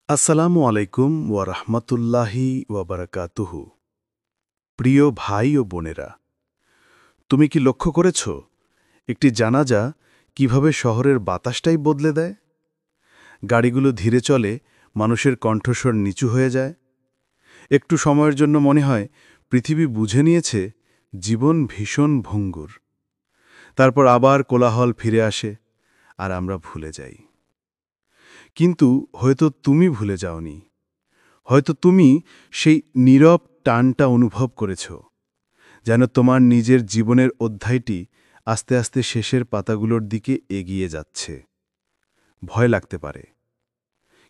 আসসালামু আলাইকুম ওয়া রাহমাতুল্লাহি ওয়া বারাকাতুহু। প্রিয় ভাই ও বোনেরা, তুমি কি লক্ষ্য করেছ একটি জানাজা কিভাবে শহরের বাতাসটাই বদলে দেয়? গাড়িগুলো ধীরে চলে, মানুষের কণ্ঠস্বর নিচু হয়ে যায়। একটু সময়ের জন্য মনে হয় পৃথিবী বুঝে নিয়েছে জীবন ভীষণ ভঙ্গুর। তারপর আবার কোলাহল ফিরে আসে আর আমরা ভুলে যাই। কিন্তু হয়তো তুমি ভুলে যাওনি। হয়তো তুমি সেই নীরব টানটা অনুভব করেছ, যেন তোমার নিজের জীবনের অধ্যায়টি আস্তে আস্তে শেষের পাতাগুলোর দিকে এগিয়ে যাচ্ছে। ভয় লাগতে পারে,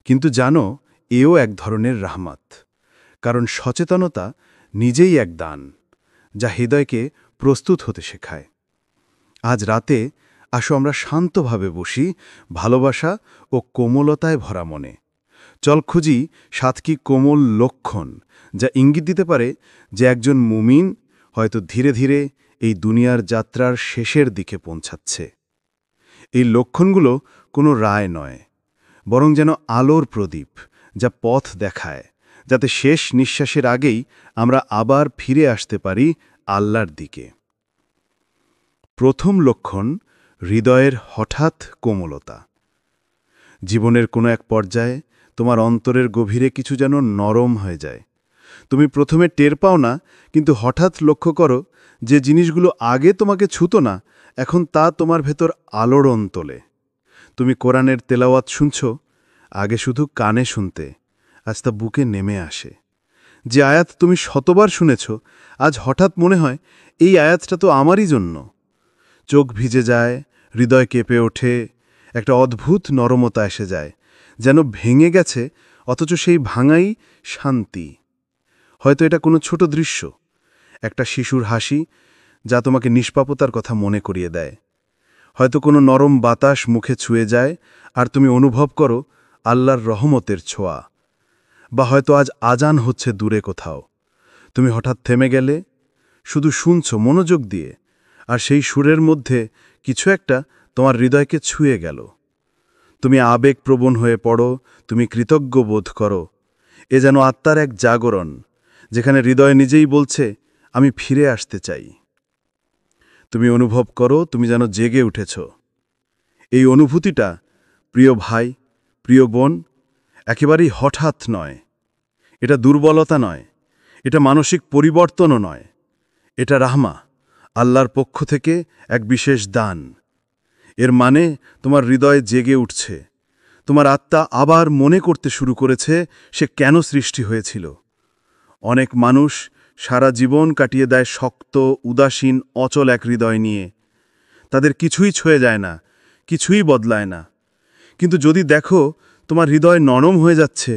কিন্তু জানো, এও এক ধরনের রাহমাত। কারণ সচেতনতা নিজেই এক দান, যা হৃদয়কে প্রস্তুত হতে শেখায়। আজ রাতে আসো আমরা শান্তভাবে বসি, ভালোবাসা ও কোমলতায় ভরা মনে। চল খুঁজি সাতটি কোমল লক্ষণ, যা ইঙ্গিত দিতে পারে যে একজন মুমিন হয়তো ধীরে ধীরে এই দুনিয়ার যাত্রার শেষের দিকে পৌঁছাচ্ছে। এই লক্ষণগুলো কোনো রায় নয়, বরং যেন আলোর প্রদীপ, যা পথ দেখায়, যাতে শেষ নিঃশ্বাসের আগেই আমরা আবার ফিরে আসতে পারি আল্লাহর দিকে। প্রথম লক্ষণ, হৃদয়ের হঠাৎ কোমলতা। জীবনের কোনো এক পর্যায়ে তোমার অন্তরের গভীরে কিছু যেন নরম হয়ে যায়। তুমি প্রথমে টের পাও না, কিন্তু হঠাৎ লক্ষ্য করো যে জিনিসগুলো আগে তোমাকে ছুতো না, এখন তা তোমার ভেতর আলোড়ন তোলে। তুমি কোরআনের তেলাওয়াত শুনছ, আগে শুধু কানে শুনতে, আজ তা বুকে নেমে আসে। যে আয়াত তুমি শতবার শুনেছ, আজ হঠাৎ মনে হয় এই আয়াতটা তো আমারই জন্য। চোখ ভিজে যায়, হৃদয় কেঁপে ওঠে, একটা অদ্ভুত নরমতা এসে যায়, যেন ভেঙে গেছে, অথচ সেই ভাঙাই শান্তি। হয়তো এটা কোনো ছোট দৃশ্য, একটা শিশুর হাসি, যা তোমাকে নিষ্পাপতার কথা মনে করিয়ে দেয়। হয়তো কোনো নরম বাতাস মুখে ছুঁয়ে যায় আর তুমি অনুভব করো আল্লাহর রহমতের ছোঁয়া। বা হয়তো আজ আজান হচ্ছে দূরে কোথাও, তুমি হঠাৎ থেমে গেলে, শুধু শুনছ মনোযোগ দিয়ে, আর সেই সুরের মধ্যে কিছু একটা তোমার হৃদয়কে ছুঁয়ে গেল। তুমি আবেগপ্রবণ হয়ে পড়ো, তুমি কৃতজ্ঞ বোধ করো। এ যেন আত্মার এক জাগরণ, যেখানে হৃদয় নিজেই বলছে, আমি ফিরে আসতে চাই। তুমি অনুভব করো তুমি যেন জেগে উঠেছ। এই অনুভূতিটা, প্রিয় ভাই, প্রিয় বোন, একেবারেই হঠাৎ নয়। এটা দুর্বলতা নয়, এটা মানসিক পরিবর্তনও নয়। এটা রাহমা, আল্লাহর পক্ষ থেকে এক বিশেষ দান। এর মানে তোমার হৃদয় জেগে উঠছে, তোমার আত্মা আবার মনে করতে শুরু করেছে সে কেন সৃষ্টি হয়েছিল। অনেক মানুষ সারা জীবন কাটিয়ে দেয় শক্ত, উদাসীন, অচল এক হৃদয় নিয়ে। তাদের কিছুই ছুঁয়ে যায় না, কিছুই বদলায় না। কিন্তু যদি দেখো তোমার হৃদয় নরম হয়ে যাচ্ছে,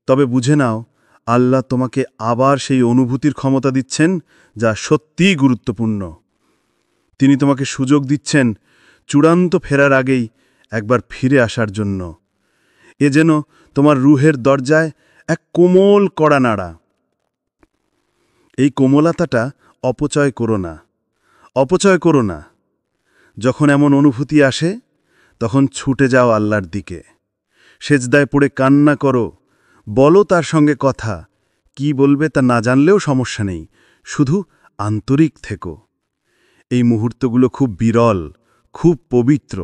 তবে বুঝে নাও আল্লাহ তোমাকে আবার সেই অনুভূতির ক্ষমতা দিচ্ছেন, যা সত্যিই গুরুত্বপূর্ণ। তিনি তোমাকে সুযোগ দিচ্ছেন চূড়ান্ত ফেরার আগেই একবার ফিরে আসার জন্য। এ যেন তোমার রুহের দরজায় এক কোমল কড়া নাড়া। এই কোমলতাটা অপচয় করো না, অপচয় করো না। যখন এমন অনুভূতি আসে, তখন ছুটে যাও আল্লাহর দিকে। সেজদায় পড়ে কান্না করো, বলো তার সঙ্গে কথা। কি বলবে তা না জানলেও সমস্যা নেই, শুধু আন্তরিক থেকো। এই মুহূর্তগুলো খুব বিরল, খুব পবিত্র।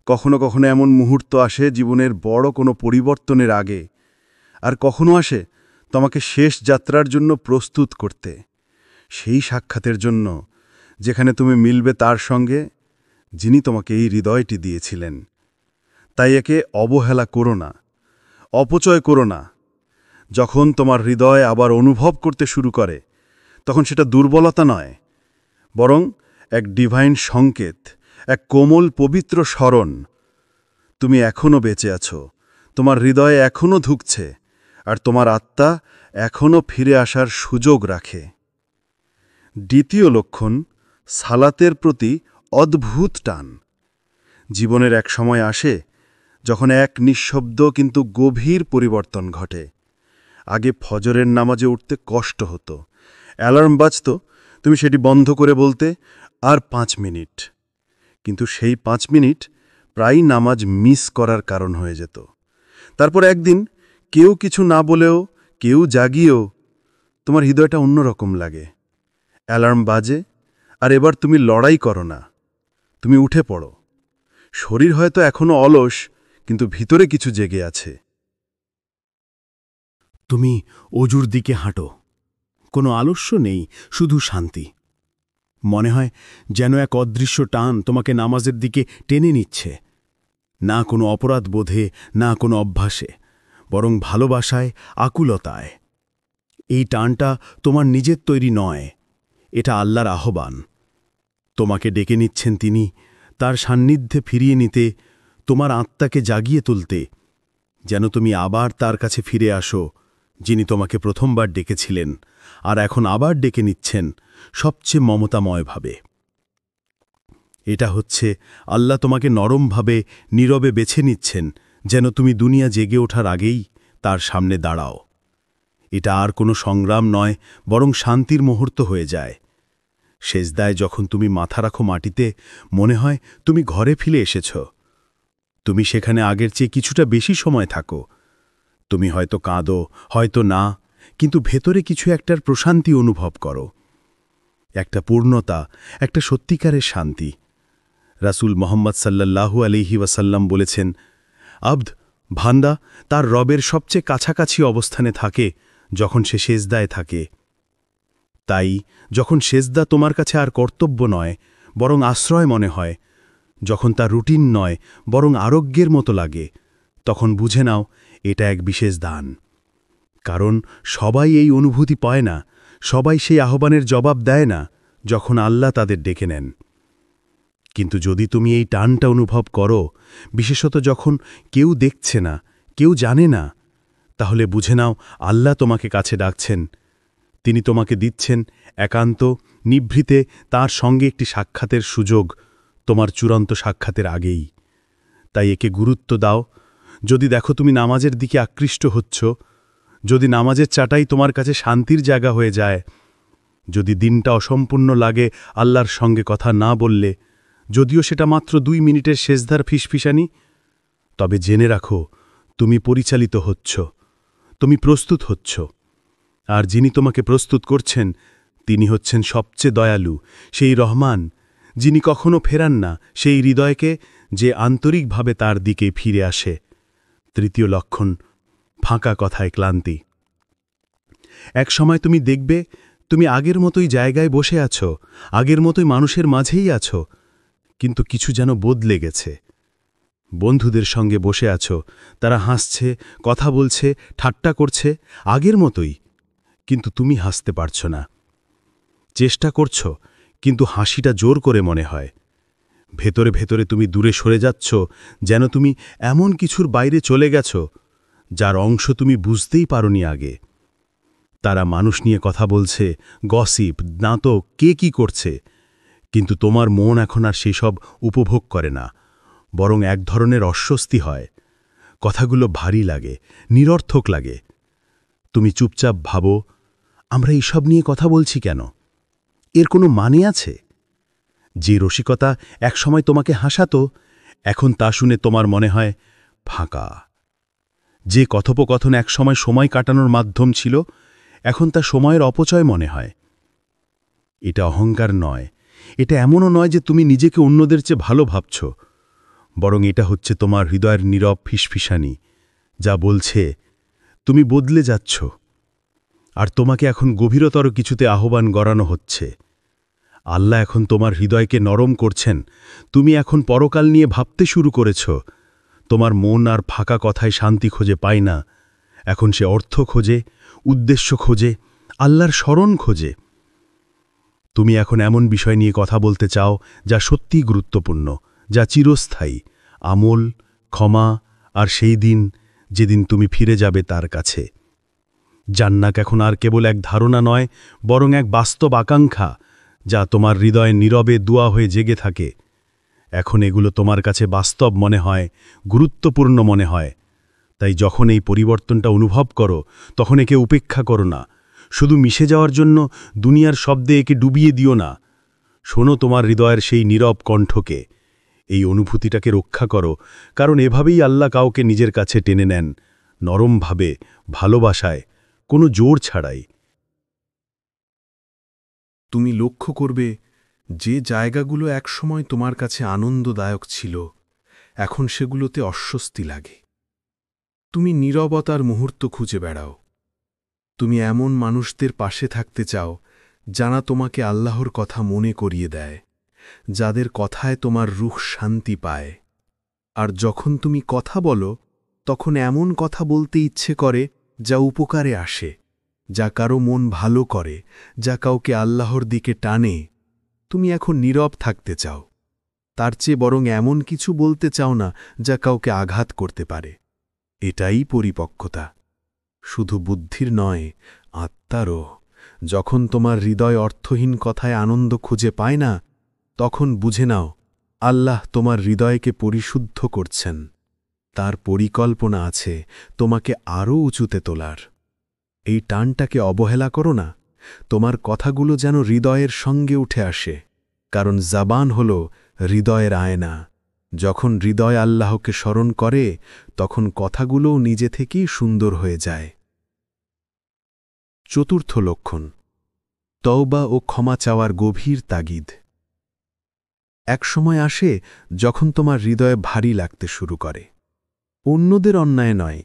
কখনো কখনো এমন মুহূর্ত আসে জীবনের বড় কোনো পরিবর্তনের আগে, আর কখনো আসে তোমাকে শেষ যাত্রার জন্য প্রস্তুত করতে। সেই সাক্ষাতের জন্য, যেখানে তুমি মিলবে তার সঙ্গে, যিনি তোমাকে এই হৃদয়টি দিয়েছিলেন। তাই একে অবহেলা করো না, অপচয় করো না। যখন তোমার হৃদয় আবার অনুভব করতে শুরু করে, তখন সেটা দুর্বলতা নয়, বরং এক ডিভাইন সংকেত, এক কোমল পবিত্র স্মরণ। তুমি এখনও বেঁচে আছো, তোমার হৃদয়ে এখনও ধুঁকছে, আর তোমার আত্মা এখনও ফিরে আসার সুযোগ রাখে। দ্বিতীয় লক্ষণ, সালাতের প্রতি অদ্ভুত টান। জীবনের এক সময় আসে যখন এক নিঃশব্দ কিন্তু গভীর পরিবর্তন ঘটে। আগে ফজরের নামাজে উঠতে কষ্ট হতো, অ্যালার্ম বাজত, তুমি সেটি বন্ধ করে বলতে, আর 5 মিনিট। কিন্তু সেই 5 মিনিট প্রায়ই নামাজ মিস করার কারণ হয়ে যেত। তারপর একদিন কেউ কিছু না বলেও, কেউ জাগিয়েও তোমার হৃদয়টা অন্যরকম লাগে। অ্যালার্ম বাজে, আর এবার তুমি লড়াই করো না, তুমি উঠে পড়ো। শরীর হয়তো এখনো অলস, কিন্তু ভিতরে কিছু জেগে আছে। তুমি অজুর দিকে হাঁটো। কোনো আলস্য নেই, শুধু শান্তি। মনে হয় যেন এক অদৃশ্য টান তোমাকে নামাজের দিকে টেনে নিচ্ছে। না কোনো অপরাধ বোধে, না কোনো অভ্যাসে, বরং ভালোবাসায়, আকুলতায়। এই টানটা তোমার নিজের তৈরি নয়, এটা আল্লাহর আহ্বান। তোমাকে ডেকে নিচ্ছেন তিনি, তার সান্নিধ্যে ফিরিয়ে নিতে, তোমার আত্মাকে জাগিয়ে তুলতে, যেন তুমি আবার তার কাছে ফিরে আসো, যিনি তোমাকে প্রথমবার ডেকেছিলেন আর এখন আবার ডেকে নিচ্ছেন সবচেয়ে মমতাময়ভাবে। এটা হচ্ছে আল্লাহ তোমাকে নরমভাবে, নীরবে বেছে নিচ্ছেন, যেন তুমি দুনিয়া জেগে ওঠার আগেই তার সামনে দাঁড়াও। এটা আর কোনো সংগ্রাম নয়, বরং শান্তির মুহূর্ত হয়ে যায়। সেজদায় যখন তুমি মাথা রাখো মাটিতে, মনে হয় তুমি ঘরে ফিরে এসেছ। তুমি সেখানে আগের চেয়ে কিছুটা বেশি সময় থাকো। তুমি হয়তো কাঁদো, হয়তো না, কিন্তু ভেতরে কিছু একটার প্রশান্তি অনুভব করো, একটা পূর্ণতা, একটা সত্যিকারের শান্তি। রাসূল মুহাম্মদ সাল্লাল্লাহু আলাইহি ওয়াসাল্লাম বলেছেন, আবদ, বান্দা তার রবের সবচেয়ে কাছাকাছি অবস্থানে থাকে যখন সে সেজদায় থাকে। তাই যখন সেজদা তোমার কাছে আর কর্তব্য নয়, বরং আশ্রয় মনে হয়, যখন তা রুটিন নয়, বরং আরোগ্যের মতো লাগে, তখন বুঝে নাও এটা এক বিশেষ দান। কারণ সবাই এই অনুভূতি পায় না, সবাই সেই আহ্বানের জবাব দেয় না যখন আল্লাহ তাদের ডেকে নেন। কিন্তু যদি তুমি এই টানটা অনুভব করো, বিশেষত যখন কেউ দেখছে না, কেউ জানে না, তাহলে বুঝে নাও আল্লাহ তোমাকে কাছে ডাকছেন। তিনি তোমাকে দিচ্ছেন একান্ত, নিভৃতে তার সঙ্গে একটি সাক্ষাতের সুযোগ, তোমার চূড়ান্ত সাক্ষাতের আগেই। তাই একে গুরুত্ব দাও। যদি দেখো তুমি নামাজের দিকে আকৃষ্ট হচ্ছ, যদি নামাজের চাটাই তোমার কাছে শান্তির জায়গা হয়ে যায়, যদি দিনটা অসম্পূর্ণ লাগে আল্লাহর সঙ্গে কথা না বললে, যদিও সেটা মাত্র 2 মিনিটের সেজদার ফিসফিসানি, তবে জেনে রাখো তুমি পরিচালিত হচ্ছ, তুমি প্রস্তুত হচ্ছ। আর যিনি তোমাকে প্রস্তুত করছেন, তিনি হচ্ছেন সবচেয়ে দয়ালু, সেই রহমান, যিনি কখনো ফেরান না সেই হৃদয়কে যে আন্তরিকভাবে তার দিকে ফিরে আসে। তৃতীয় লক্ষণ, ফাঁকা কথায় ক্লান্তি। এক সময় তুমি দেখবে তুমি আগের মতোই জায়গায় বসে আছো, আগের মতোই মানুষের মাঝেই আছো, কিন্তু কিছু যেন বদলে গেছে। বন্ধুদের সঙ্গে বসে আছো, তারা হাসছে, কথা বলছে, ঠাট্টা করছে, আগের মতোই, কিন্তু তুমি হাসতে পারছ না। চেষ্টা করছ, কিন্তু হাসিটা জোর করে মনে হয়। ভেতরে ভেতরে তুমি দূরে সরে যাচ্ছ, যেন তুমি এমন কিছুর বাইরে চলে গেছ যার অংশ তুমি বুঝতেই পারোনি আগে। তারা মানুষ নিয়ে কথা বলছে, গসিপ, নাটক, কে কি করছে, কিন্তু তোমার মন এখন আর সেসব উপভোগ করে না, বরং এক ধরনের অস্বস্তি হয়। কথাগুলো ভারী লাগে, নিরর্থক লাগে। তুমি চুপচাপ ভাবো, আমরা এইসব নিয়ে কথা বলছি কেন? এর কোনো মানে আছে? যে রসিকতা একসময় তোমাকে হাসাতো, এখন তা শুনে তোমার মনে হয় ফাঁকা। যে কথোপকথন একসময় সময় কাটানোর মাধ্যম ছিল, এখন তা সময়ের অপচয় মনে হয়। এটা অহংকার নয়, এটা এমনও নয় যে তুমি নিজেকে অন্যদের চেয়ে ভালো ভাবছ, বরং এটা হচ্ছে তোমার হৃদয়ের নীরব ফিসফিসানি, যা বলছে তুমি বদলে যাচ্ছ, আর তোমাকে এখন গভীরতর কিছুতে আহ্বান গড়ানো হচ্ছে। আল্লাহ এখন তোমার হৃদয়কে নরম করছেন। তুমি এখন পরকাল নিয়ে ভাবতে শুরু করেছ। তোমার মন আর ফাঁকা কথায় শান্তি খুঁজে পায় না, এখন সে অর্থ খোঁজে, উদ্দেশ্য খোঁজে, আল্লাহর স্মরণ খোঁজে। তুমি এখন এমন বিষয় নিয়ে কথা বলতে চাও যা সত্যিই গুরুত্বপূর্ণ, যা চিরস্থায়ী, আমল, ক্ষমা, আর সেই দিন যেদিন তুমি ফিরে যাবে তার কাছে। জান্নাত এখন আর কেবল এক ধারণা নয়, বরং এক বাস্তব আকাঙ্ক্ষা, যা তোমার হৃদয়ে নীরবে দোয়া হয়ে জেগে থাকে। এখন এগুলো তোমার কাছে বাস্তব মনে হয়, গুরুত্বপূর্ণ মনে হয়। তাই যখন এই পরিবর্তনটা অনুভব করো, তখন একে উপেক্ষা করো না। শুধু মিশে যাওয়ার জন্য দুনিয়ার শব্দে একে ডুবিয়ে দিও না। শোনো তোমার হৃদয়ের সেই নীরব কণ্ঠকে। এই অনুভূতিটাকে রক্ষা করো, কারণ এভাবেই আল্লাহ কাউকে নিজের কাছে টেনে নেন, নরমভাবে, ভালোবাসায়, কোনো জোর ছাড়াই। তুমি লক্ষ্য করবে যে জায়গাগুলো একসময় তোমার কাছে আনন্দদায়ক ছিল, এখন সেগুলোতে অস্বস্তি লাগে। তুমি নীরবতার মুহূর্ত খুঁজে বেড়াও। তুমি এমন মানুষদের পাশে থাকতে চাও যারা তোমাকে আল্লাহর কথা মনে করিয়ে দেয়, যাদের কথায় তোমার রূহ শান্তি পায়। আর যখন তুমি কথা বলো, তখন এমন কথা বলতে ইচ্ছে করে যা উপকারে আসে, যা কারো মন ভালো করে, যা কাউকে আল্লাহর দিকে টানে। তুমি এখন নীরব থাকতে চাও, তার চেয়ে বরং এমন কিছু বলতে চাও না যা কাউকে আঘাত করতে পারে। এটাই পরিপক্কতা, শুধু বুদ্ধির নয়, আত্মারও। যখন তোমার হৃদয় অর্থহীন কথায় আনন্দ খুঁজে পায় না, তখন বুঝে নাও আল্লাহ তোমার হৃদয়কে পরিশুদ্ধ করছেন। তার পরিকল্পনা আছে তোমাকে আরও উঁচুতে তোলার। এই টানটাকে অবহেলা করো না। তোমার কথাগুলো যেন হৃদয়ের সঙ্গে উঠে আসে, কারণ জাবান হল হৃদয়ের আয়না। যখন হৃদয় আল্লাহকে স্মরণ করে, তখন কথাগুলোও নিজে থেকেই সুন্দর হয়ে যায়। চতুর্থ লক্ষণ, তওবা ও ক্ষমা চাওয়ার গভীর তাগিদ। এক সময় আসে যখন তোমার হৃদয়ে ভারী লাগতে শুরু করে, অন্যদের অন্যায় নয়,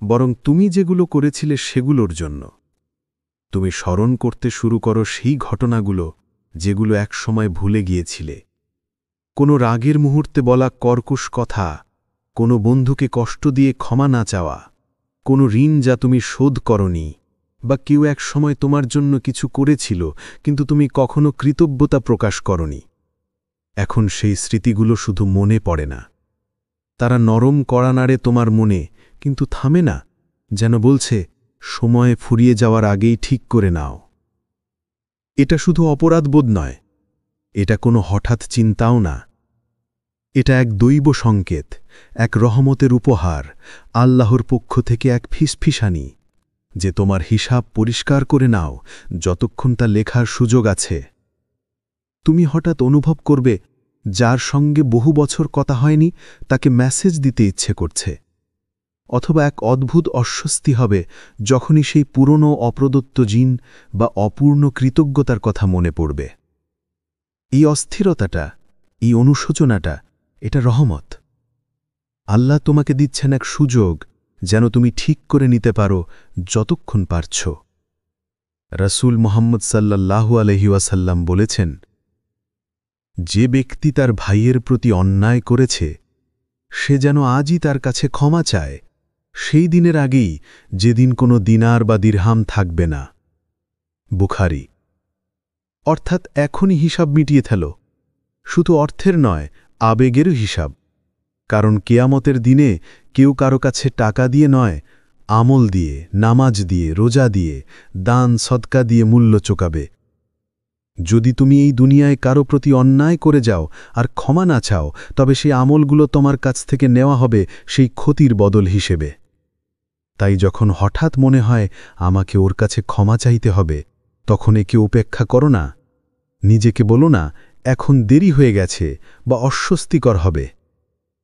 বরং তুমি যেগুলো করেছিলে সেগুলোর জন্য। তুমি স্মরণ করতে শুরু করো সেই ঘটনাগুলো যেগুলো এক সময় ভুলে গিয়েছিলে। কোনো রাগের মুহূর্তে বলা কর্কশ কথা, কোনো বন্ধুকে কষ্ট দিয়ে ক্ষমা না চাওয়া, কোনো ঋণ যা তুমি শোধ করনি, বা কেউ এক সময় তোমার জন্য কিছু করেছিল কিন্তু তুমি কখনো কৃতজ্ঞতা প্রকাশ করনি। এখন সেই স্মৃতিগুলো শুধু মনে পড়ে না, তারা নরম কড়া নাড়ে তোমার মনে, কিন্তু থামে না, যেন বলছে সময় ফুরিয়ে যাওয়ার আগেই ঠিক করে নাও। এটা শুধু অপরাধবোধ নয়, এটা কোনো হঠাৎ চিন্তাও না। এটা এক দৈব সংকেত, এক রহমতের উপহার, আল্লাহর পক্ষ থেকে এক ফিসফিসানি, যে তোমার হিসাব পরিষ্কার করে নাও যতক্ষণ তা লেখার সুযোগ আছে। তুমি হঠাৎ অনুভব করবে যার সঙ্গে বহু বছর কথা হয়নি তাকে মেসেজ দিতে ইচ্ছে করছে, অথবা এক অদ্ভুত অস্বস্তি হবে যখনই সেই পুরনো অপ্রদত্ত জিন বা অপূর্ণ কৃতজ্ঞতার কথা মনে পড়বে। এই অস্থিরতাটা, এই অনুশোচনাটা, এটা রহমত। আল্লাহ তোমাকে দিচ্ছেন এক সুযোগ যেন তুমি ঠিক করে নিতে পারো যতক্ষণ পারছ। রাসূল মুহাম্মদ সাল্লাল্লাহু আলাইহি ওয়াসাল্লাম বলেছেন, যে ব্যক্তি তার ভাইয়ের প্রতি অন্যায় করেছে সে যেন আজই তার কাছে ক্ষমা চায়, সেই দিনের আগেই যেদিন কোনো দিনার বা দিরহাম থাকবে না। বুখারী। অর্থাৎ এখনই হিসাব মিটিয়ে ফেলো, শুধু অর্থের নয়, আবেগেরও হিসাব। কারণ কিয়ামতের দিনে কেউ কারো কাছে টাকা দিয়ে নয়, আমল দিয়ে, নামাজ দিয়ে, রোজা দিয়ে, দান সদকা দিয়ে মূল্য চোকাবে। যদি তুমি এই দুনিয়ায় কারো প্রতি অন্যায় করে যাও আর ক্ষমা না চাও, তবে সেই আমলগুলো তোমার কাছ থেকে নেওয়া হবে সেই ক্ষতির বদল হিসেবে। তাই যখন হঠাৎ মনে হয় আমাকে ওর কাছে ক্ষমা চাইতে হবে, তখন একে উপেক্ষা করো না। নিজেকে বলো না এখন দেরি হয়ে গেছে বা অস্বস্তিকর হবে।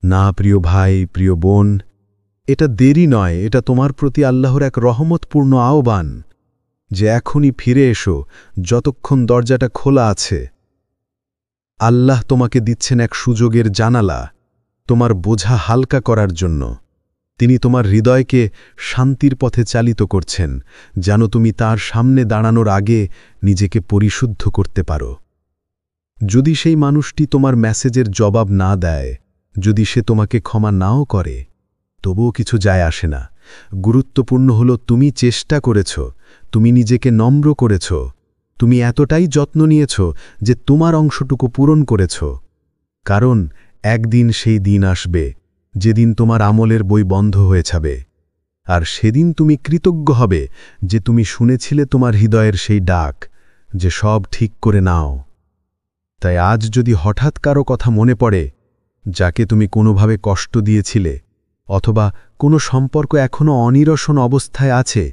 না প্রিয় ভাই, প্রিয় বোন, এটা দেরি নয়, এটা তোমার প্রতি আল্লাহর এক রহমতপূর্ণ আহ্বান, যে এখনই ফিরে এসো যতক্ষণ দরজাটা খোলা আছে। আল্লাহ তোমাকে দিচ্ছেন এক সুযোগের জানালা, তোমার বোঝা হালকা করার জন্য। তিনি তোমার হৃদয়কে শান্তির পথে চালিত করছেন, যেন তুমি তার সামনে দাঁড়ানোর আগে নিজেকে পরিশুদ্ধ করতে পারো। যদি সেই মানুষটি তোমার মেসেজের জবাব না দেয়, যদি সে তোমাকে ক্ষমা নাও করে, তবুও কিছু যায় আসে না। গুরুত্বপূর্ণ হল তুমি চেষ্টা করেছ, তুমি নিজেকে নম্র করেছ, তুমি এতটাই যত্ন নিয়েছ যে তোমার অংশটুকু পূরণ করেছ। কারণ একদিন সেই দিন আসবে যেদিন তোমার আমলের বই বন্ধ হয়ে যাবে, আর সেদিন তুমি কৃতজ্ঞ হবে যে তুমি শুনেছিলে তোমার হৃদয়ের সেই ডাক, যে সব ঠিক করে নাও। তাই আজ যদি হঠাৎ কারো কথা মনে পড়ে যাকে তুমি কোনোভাবে কষ্ট দিয়েছিলে, অথবা কোনো সম্পর্ক এখনও অনিরসন অবস্থায় আছে,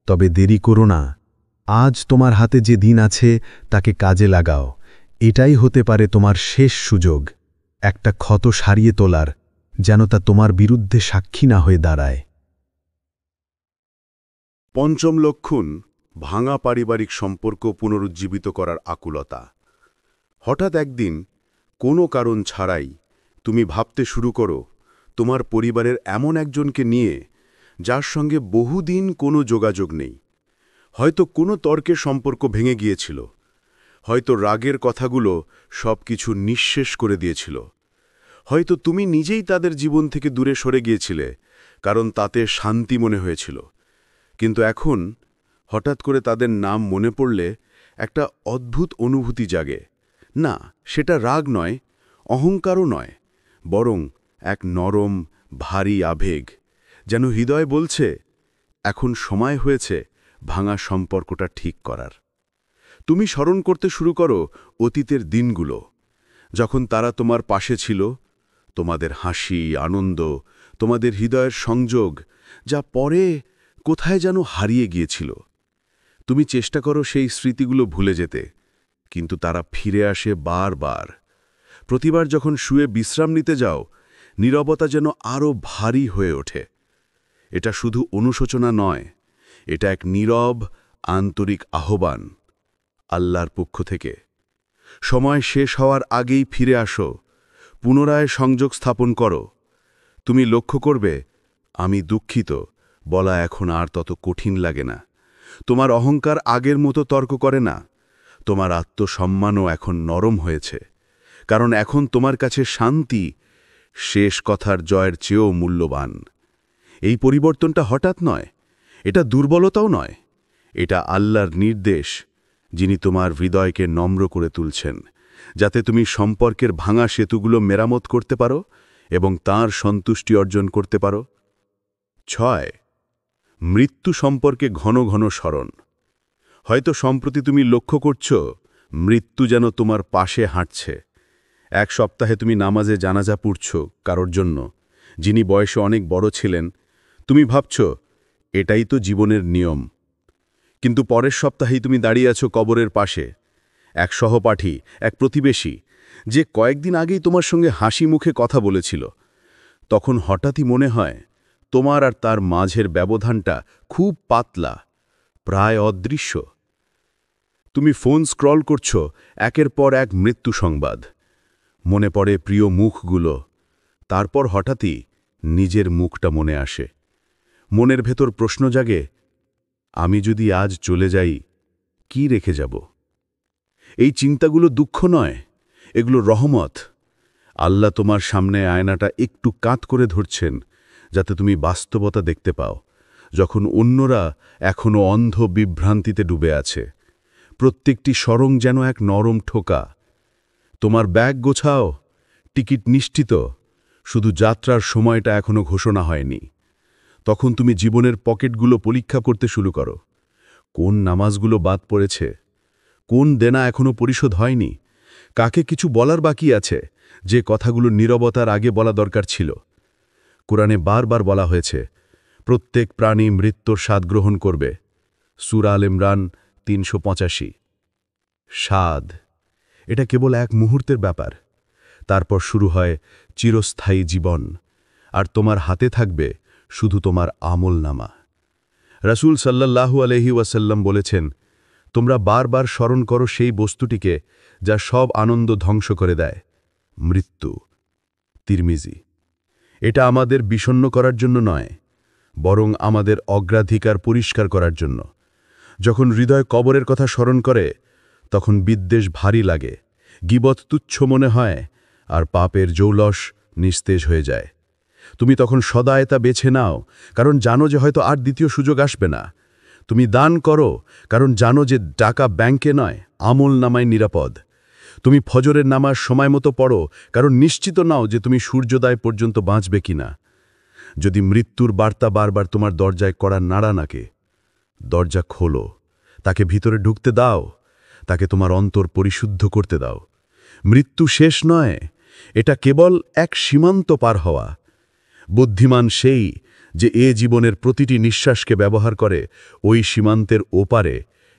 তবে দেরি করো না। আজ তোমার হাতে যে দিন আছে তাকে কাজে লাগাও। এটাই হতে পারে তোমার শেষ সুযোগ, একটা ক্ষত সারিয়ে তোলার, যেন তা তোমার বিরুদ্ধে সাক্ষী না হয়ে দাঁড়ায়। পঞ্চম লক্ষণ, ভাঙা পারিবারিক সম্পর্ক পুনরুজ্জীবিত করার আকুলতা। হঠাৎ একদিন কোনো কারণ ছাড়াই তুমি ভাবতে শুরু করো তোমার পরিবারের এমন একজনকে নিয়ে যার সঙ্গে বহুদিন কোনো যোগাযোগ নেই। হয়তো কোনো তর্কের সম্পর্ক ভেঙে গিয়েছিল, হয়তো রাগের কথাগুলো সব কিছু নিঃশেষ করে দিয়েছিল, হয়তো তুমি নিজেই তাদের জীবন থেকে দূরে সরে গিয়েছিলে কারণ তাতে শান্তি মনে হয়েছিল। কিন্তু এখন হঠাৎ করে তাদের নাম মনে পড়লে একটা অদ্ভুত অনুভূতি জাগে। না, সেটা রাগ নয়, অহংকারও নয়, বরং এক নরম ভারী আবেগ, যেন হৃদয় বলছে এখন সময় হয়েছে ভাঙা সম্পর্কটা ঠিক করার। তুমি স্মরণ করতে শুরু করো অতীতের দিনগুলো, যখন তারা তোমার পাশে ছিল, তোমাদের হাসি, আনন্দ, তোমাদের হৃদয়ের সংযোগ, যা পরে কোথায় যেন হারিয়ে গিয়েছিল। তুমি চেষ্টা করো সেই স্মৃতিগুলো ভুলে যেতে, কিন্তু তারা ফিরে আসে বারবার। প্রতিবার যখন শুয়ে বিশ্রাম নিতে যাও, নীরবতা যেন আরও ভারী হয়ে ওঠে। এটা শুধু অনুশোচনা নয়, এটা এক নীরব আন্তরিক আহ্বান আল্লাহর পক্ষ থেকে। সময় শেষ হওয়ার আগেই ফিরে আসো, পুনরায় সংযোগ স্থাপন করো। তুমি লক্ষ্য করবে আমি দুঃখিত বলা এখন আর তত কঠিন লাগে না। তোমার অহংকার আগের মতো তর্ক করে না, তোমার আত্মসম্মানও এখন নরম হয়েছে, কারণ এখন তোমার কাছে শান্তি শেষ কথার জয়ের চেয়েও মূল্যবান। এই পরিবর্তনটা হঠাৎ নয়, এটা দুর্বলতাও নয়, এটা আল্লাহর নির্দেশ, যিনি তোমার হৃদয়কে নম্র করে তুলছেন, যাতে তুমি সম্পর্কের ভাঙা সেতুগুলো মেরামত করতে পারো এবং তাঁর সন্তুষ্টি অর্জন করতে পারো। 6. মৃত্যু সম্পর্কে ঘন ঘন স্মরণ। হয়তো সম্প্রতি তুমি লক্ষ্য করছ মৃত্যু যেন তোমার পাশে হাঁটছে। এক সপ্তাহে তুমি নামাজে জানাজা পড়ছ কারোর জন্য, যিনি বয়সে অনেক বড় ছিলেন। তুমি ভাবছ এটাই তো জীবনের নিয়ম। কিন্তু পরের সপ্তাহেই তুমি দাঁড়িয়ে আছো কবরের পাশে, এক সহপাঠী, এক প্রতিবেশী, যে কয়েকদিন আগেই তোমার সঙ্গে হাসি মুখে কথা বলেছিল। তখন হঠাৎই মনে হয় তোমার আর তার মাঝের ব্যবধানটা খুব পাতলা, প্রায় অদৃশ্য। তুমি ফোন স্ক্রল করছ, একের পর এক মৃত্যু সংবাদ। মনে পড়ে প্রিয় মুখগুলো, তারপর হঠাৎই নিজের মুখটা মনে আসে। মনের ভেতর প্রশ্ন জাগে, আমি যদি আজ চলে যাই, কি রেখে যাব? এই চিন্তাগুলো দুঃখ নয়, এগুলো রহমত। আল্লাহ তোমার সামনে আয়নাটা একটু কাত করে ধরছেন, যাতে তুমি বাস্তবতা দেখতে পাও, যখন অন্যরা এখনও অন্ধ বিভ্রান্তিতে ডুবে আছে। প্রত্যেকটি সরং যেন এক নরম ঠোকা। তোমার ব্যাগ গোছাও, টিকিট নিশ্চিত, শুধু যাত্রার সময়টা এখনও ঘোষণা হয়নি। তখন তুমি জীবনের পকেটগুলো পরীক্ষা করতে শুরু করো। কোন নামাজগুলো বাদ পড়েছে, কোন দেনা এখনও পরিশোধ হয়নি, কাকে কিছু বলার বাকি আছে, যে কথাগুলো নীরবতার আগে বলা দরকার ছিল। কোরআনে বারবার বলা হয়েছে প্রত্যেক প্রাণী মৃত্যুর স্বাদ গ্রহণ করবে। সূরা আল ইমরান 385। স্বাদ, এটা কেবল এক মুহূর্তের ব্যাপার। তারপর শুরু হয় চিরস্থায়ী জীবন, আর তোমার হাতে থাকবে শুধু তোমার আমলনামা। রাসূল সাল্লাল্লাহু আলাইহি ওয়াসাল্লাম বলেছেন, তোমরা বারবার স্মরণ করো সেই বস্তুটিকে যা সব আনন্দ ধ্বংস করে দেয়, মৃত্যু। তিরমিজি। এটা আমাদের বিষণ্ণ করার জন্য নয়, বরং আমাদের অগ্রাধিকার পরিষ্কার করার জন্য। যখন হৃদয় কবরের কথা স্মরণ করে, তখন বিদ্বেষ ভারী লাগে, গীবত তুচ্ছ মনে হয়, আর পাপের জৌলস নিস্তেজ হয়ে যায়। তুমি তখন সদায় তা বেছে নাও, কারণ জানো যে হয়তো আর দ্বিতীয় সুযোগ আসবে না। তুমি দান করো, কারণ জানো যে টাকা ব্যাংকে নয়, আমল নামায় নিরাপদ। তুমি ফজরের নামাজ সময় মতো পড়ো, কারণ নিশ্চিত নাও যে তুমি সূর্যোদয় পর্যন্ত বাঁচবে কিনা। যদি মৃত্যুর বার্তা বারবার তোমার দরজায় কড়া নাড়া নাকে, দরজা খোলো, তাকে ভিতরে ঢুকতে দাও, তাকে তোমার অন্তর পরিশুদ্ধ করতে দাও। মৃত্যু শেষ নয়, এটা কেবল এক সীমান্ত পার হওয়া। বুদ্ধিমান সেই যে এ জীবনের প্রতিটি নিঃশ্বাসকে ব্যবহার করে ওই সীমান্তের ওপারে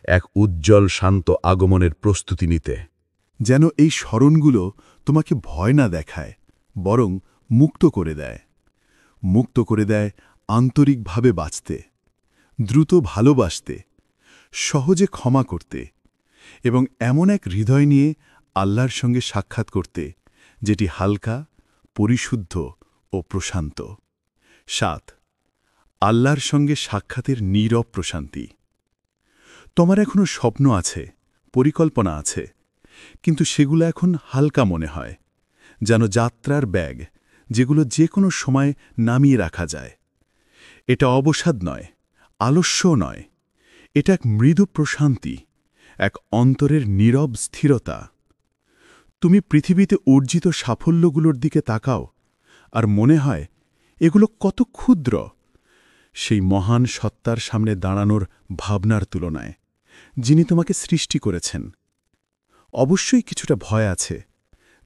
এক উজ্জ্বল শান্ত আগমনের প্রস্তুতি নিতে। যেন এই স্মরণগুলো তোমাকে ভয় না দেখায়, বরং মুক্ত করে দেয়। মুক্ত করে দেয় আন্তরিকভাবে বাঁচতে, দ্রুত ভালোবাসতে, সহজে ক্ষমা করতে এবং এমন এক হৃদয় নিয়ে আল্লাহর সঙ্গে সাক্ষাৎ করতে যেটি হালকা, পরিশুদ্ধ ও প্রশান্ত। ৭. আল্লাহর সঙ্গে সাক্ষাতের নীরব প্রশান্তি। তোমার এখনো স্বপ্ন আছে, পরিকল্পনা আছে, কিন্তু সেগুলো এখন হালকা মনে হয়, যেন যাত্রার ব্যাগ যেগুলো যে কোনো সময় নামিয়ে রাখা যায়। এটা অবসাদ নয়, আলস্যও নয়, এটা এক মৃদু প্রশান্তি, এক অন্তরের নীরব স্থিরতা। তুমি পৃথিবীতে অর্জিত সাফল্যগুলোর দিকে তাকাও আর মনে হয় এগুলো কত ক্ষুদ্র সেই মহান সত্তার সামনে দাঁড়ানোর ভাবনার তুলনায়, যিনি তোমাকে সৃষ্টি করেছেন। অবশ্যই কিছুটা ভয় আছে,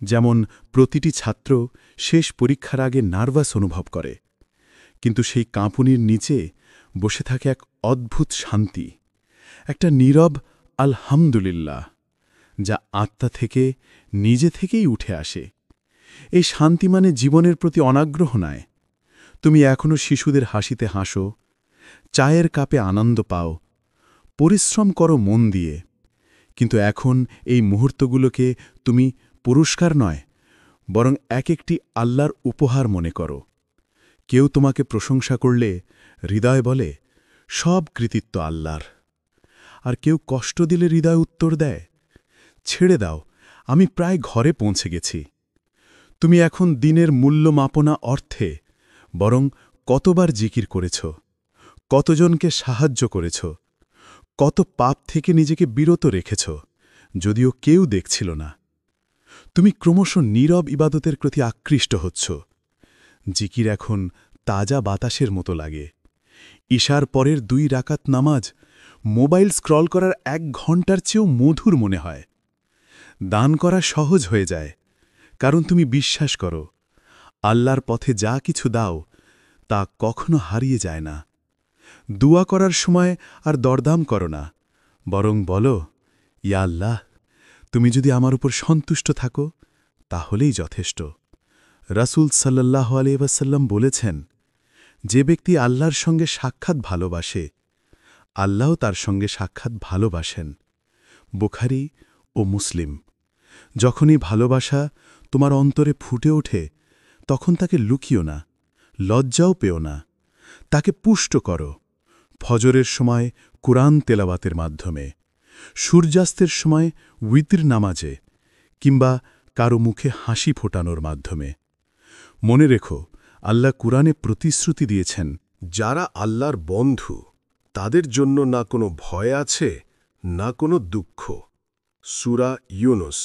যেমন প্রতিটি ছাত্র শেষ পরীক্ষার আগে নার্ভাস অনুভব করে, কিন্তু সেই কাঁপুনির নিচে বসে থাকে এক অদ্ভুত শান্তি, একটা নীরব আলহামদুলিল্লাহ, যা আত্মা থেকে নিজে থেকেই উঠে আসে। এই শান্তি মানে জীবনের প্রতি অনাগ্রহ নয়। তুমি এখনও শিশুদের হাসিতে হাসো, চায়ের কাপে আনন্দ পাও, পরিশ্রম করো মন দিয়ে, কিন্তু এখন এই মুহূর্তগুলোকে তুমি পুরস্কার নয়, বরং এক একটি আল্লাহর উপহার মনে করো। কেউ তোমাকে প্রশংসা করলে হৃদয় বলে, সব কৃতিত্ব আল্লাহর। আর কেউ কষ্ট দিলে হৃদয় উত্তর দেয়, ছেড়ে দাও, আমি প্রায় ঘরে পৌঁছে গেছি। তুমি এখন দিনের মূল্য মাপনা অর্থে, বরং কতবার জিকির করেছ, কতজনকে সাহায্য করেছ, কত পাপ থেকে নিজেকে বিরত রেখেছ, যদিও কেউ দেখছিল না। তুমি ক্রমশ নীরব ইবাদতের প্রতি আকৃষ্ট হচ্ছ। জিকির এখন তাজা বাতাসের মতো লাগে। ঈশার পরের 2 রাকাত নামাজ মোবাইল স্ক্রল করার 1 ঘণ্টার চেয়েও মধুর মনে হয়। দান করা সহজ হয়ে যায়, কারণ তুমি বিশ্বাস করো আল্লাহর পথে যা কিছু দাও তা কখনো হারিয়ে যায় না। দুয়া করার সময় আর দরদাম করো না, বরং বলো, ইয়া আল্লাহ, তুমি যদি আমার উপর সন্তুষ্ট থাকো তাহলেই যথেষ্ট। রাসূল সাল্লাল্লাহু আলাইহি ওয়াসাল্লাম বলেছেন, যে ব্যক্তি আল্লাহর সঙ্গে সাক্ষাৎ ভালোবাসে, আল্লাহও তার সঙ্গে সাক্ষাৎ ভালোবাসেন। বুখারী ও মুসলিম। যখনই ভালোবাসা তোমার অন্তরে ফুটে ওঠে, তখন তাকে লুকিও না, লজ্জাও পেও না, তাকে পুষ্ট করো। ফজরের সময় কুরআন তেলাওয়াতের মাধ্যমে, সূর্যাস্তের সময় উইতর নামাজে, কিংবা কারো মুখে হাসি ফোটানোর মাধ্যমে। মনে রেখো, আল্লাহ কুরআনে প্রতিশ্রুতি দিয়েছেন, যারা আল্লাহর বন্ধু তাদের জন্য না কোনো ভয় আছে, না কোনো দুঃখ। সূরা ইউনুস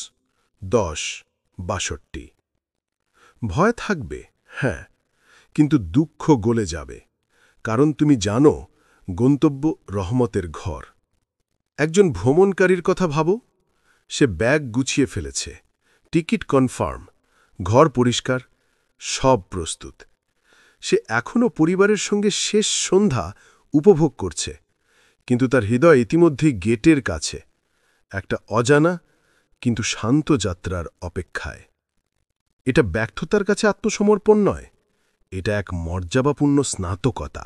10:62। ভয় থাকবে, হ্যাঁ, কিন্তু দুঃখ গলে যাবে, কারণ তুমি জানো গন্তব্য রহমতের ঘর। একজন ভ্রমণকারীর কথা ভাবো, সে ব্যাগ গুছিয়ে ফেলেছে, টিকিট কনফার্ম, ঘর পরিষ্কার, সব প্রস্তুত। সে এখনও পরিবারের সঙ্গে শেষ সন্ধ্যা উপভোগ করছে, কিন্তু তার হৃদয় ইতিমধ্যেই গেটের কাছে, একটা অজানা কিন্তু শান্ত যাত্রার অপেক্ষায়। এটা ব্যর্থতার কাছে আত্মসমর্পণ নয়, এটা এক মর্যাদাপূর্ণ স্নাতকতা।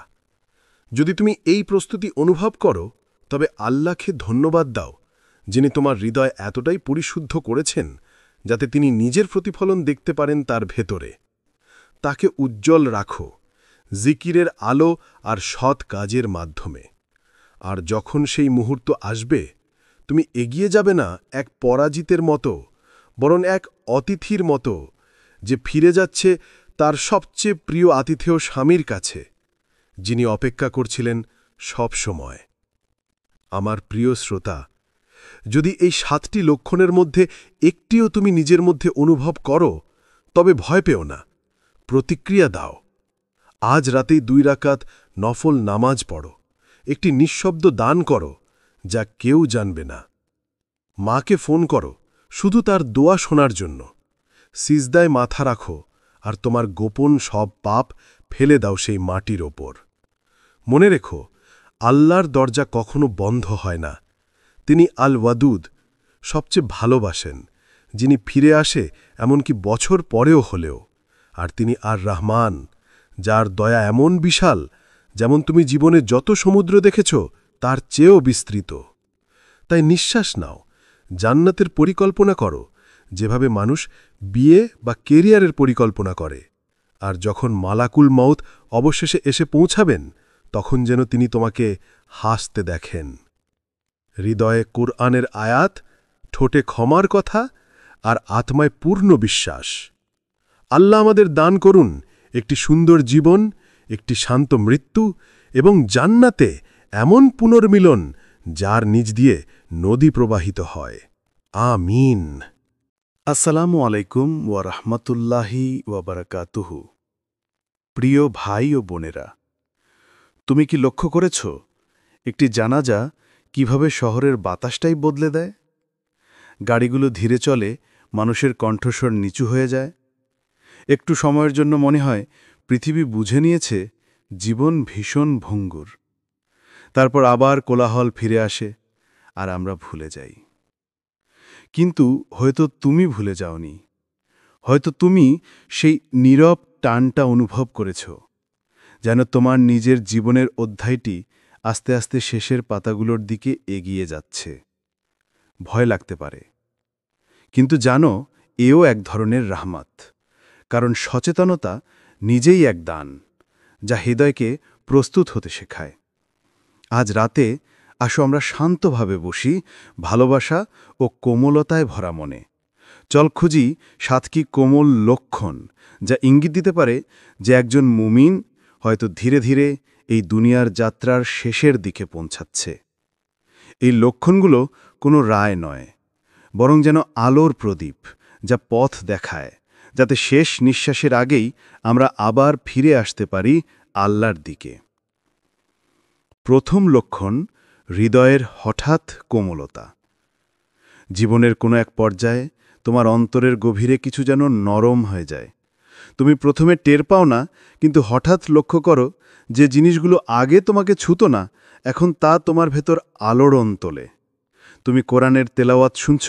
যদি তুমি এই প্রস্তুতি অনুভব করো, তবে আল্লাহকে ধন্যবাদ দাও, যিনি তোমার হৃদয় এতটাই পরিশুদ্ধ করেছেন যাতে তিনি নিজের প্রতিফলন দেখতে পারেন তার ভেতরে। তাকে উজ্জ্বল রাখো জিকিরের আলো আর সৎ কাজের মাধ্যমে। আর যখন সেই মুহূর্ত আসবে, তুমি এগিয়ে যাবে না এক পরাজিতের মতো, বরং এক অতিথির মতো, যে ফিরে যাচ্ছে তার সবচেয়ে প্রিয় আতিথেয় স্বামীর কাছে, যিনি অপেক্ষা করছিলেন সব সময়। আমার প্রিয় শ্রোতা, যদি এই 7টি লক্ষণের মধ্যে একটিও তুমি নিজের মধ্যে অনুভব করো, তবে ভয় পেও না, প্রতিক্রিয়া দাও। আজ রাতেই 2 রাকাত নফল নামাজ পড়ো, একটি নিঃশব্দ দান করো যা কেউ জানবে না। মাকে ফোন করো শুধু তার দোয়া শোনার জন্য। সিজদায় মাথা রাখো আর তোমার গোপন সব পাপ ফেলে দাও সেই মাটির ওপর। মনে রেখো, আল্লাহর দরজা কখনো বন্ধ হয় না। তিনি আল ওয়াদুদ, সবচেয়ে ভালোবাসেন, যিনি ফিরে আসে এমনকি বছর পরেও হলেও। আর তিনি আর রহমান, যার দয়া এমন বিশাল, যেমন তুমি জীবনে যত সমুদ্র দেখেছ তার চেয়েও বিস্তৃত। তাই নিঃশ্বাস নাও, জান্নাতের পরিকল্পনা করো, যেভাবে মানুষ বিয়ে বা কেরিয়ারের পরিকল্পনা করে। আর যখন মালাকুল মউত অবশেষে এসে পৌঁছাবেন, তখন যেন তিনি তোমাকে হাসতে দেখেন। হৃদয়ে কুরআনের আয়াত, ঠোঁটে ক্ষমার কথা, আর আত্মায় পূর্ণ বিশ্বাস। আল্লাহ আমাদের দান করুন একটি সুন্দর জীবন, একটি শান্ত মৃত্যু এবং জান্নাতে এমন পুনর্মিলন যার নিজ দিয়ে নদী প্রবাহিত হয়। আমিন। আসসালামু আলাইকুম ওয়া রাহমাতুল্লাহি ওয়া বারাকাতুহু। প্রিয় ভাই ও বোনেরা, তুমি কি লক্ষ্য করেছ একটি জানাজা কিভাবে শহরের বাতাসটাই বদলে দেয়? গাড়িগুলো ধীরে চলে, মানুষের কণ্ঠস্বর নিচু হয়ে যায়। একটু সময়ের জন্য মনে হয় পৃথিবী বুঝে নিয়েছে জীবন ভীষণ ভঙ্গুর। তারপর আবার কোলাহল ফিরে আসে আর আমরা ভুলে যাই। কিন্তু হয়তো তুমি ভুলে যাওনি, হয়তো তুমি সেই নীরব টানটা অনুভব করেছ, যেন তোমার নিজের জীবনের অধ্যায়টি আস্তে আস্তে শেষের পাতাগুলোর দিকে এগিয়ে যাচ্ছে। ভয় লাগতে পারে, কিন্তু জানো এও এক ধরনের রাহমাত, কারণ সচেতনতা নিজেই এক দান, যা হৃদয়কে প্রস্তুত হতে শেখায়। আজ রাতে আসো আমরা শান্তভাবে বসি, ভালোবাসা ও কোমলতায় ভরা মনে। চল খুঁজি 7টি কোমল লক্ষণ, যা ইঙ্গিত দিতে পারে যে একজন মুমিন হয়তো ধীরে ধীরে এই দুনিয়ার যাত্রার শেষের দিকে পৌঁছাচ্ছে। এই লক্ষণগুলো কোনো রায় নয়, বরং যেন আলোর প্রদীপ, যা পথ দেখায়, যাতে শেষ নিঃশ্বাসের আগেই আমরা আবার ফিরে আসতে পারি আল্লাহর দিকে। প্রথম লক্ষণ, হৃদয়ের হঠাৎ কোমলতা। জীবনের কোনো এক পর্যায়ে তোমার অন্তরের গভীরে কিছু যেন নরম হয়ে যায়। তুমি প্রথমে টের পাও না, কিন্তু হঠাৎ লক্ষ্য করো যে জিনিসগুলো আগে তোমাকে ছুতো না, এখন তা তোমার ভেতর আলোড়ন তোলে। তুমি কোরআনের তেলাওয়াত শুনছ,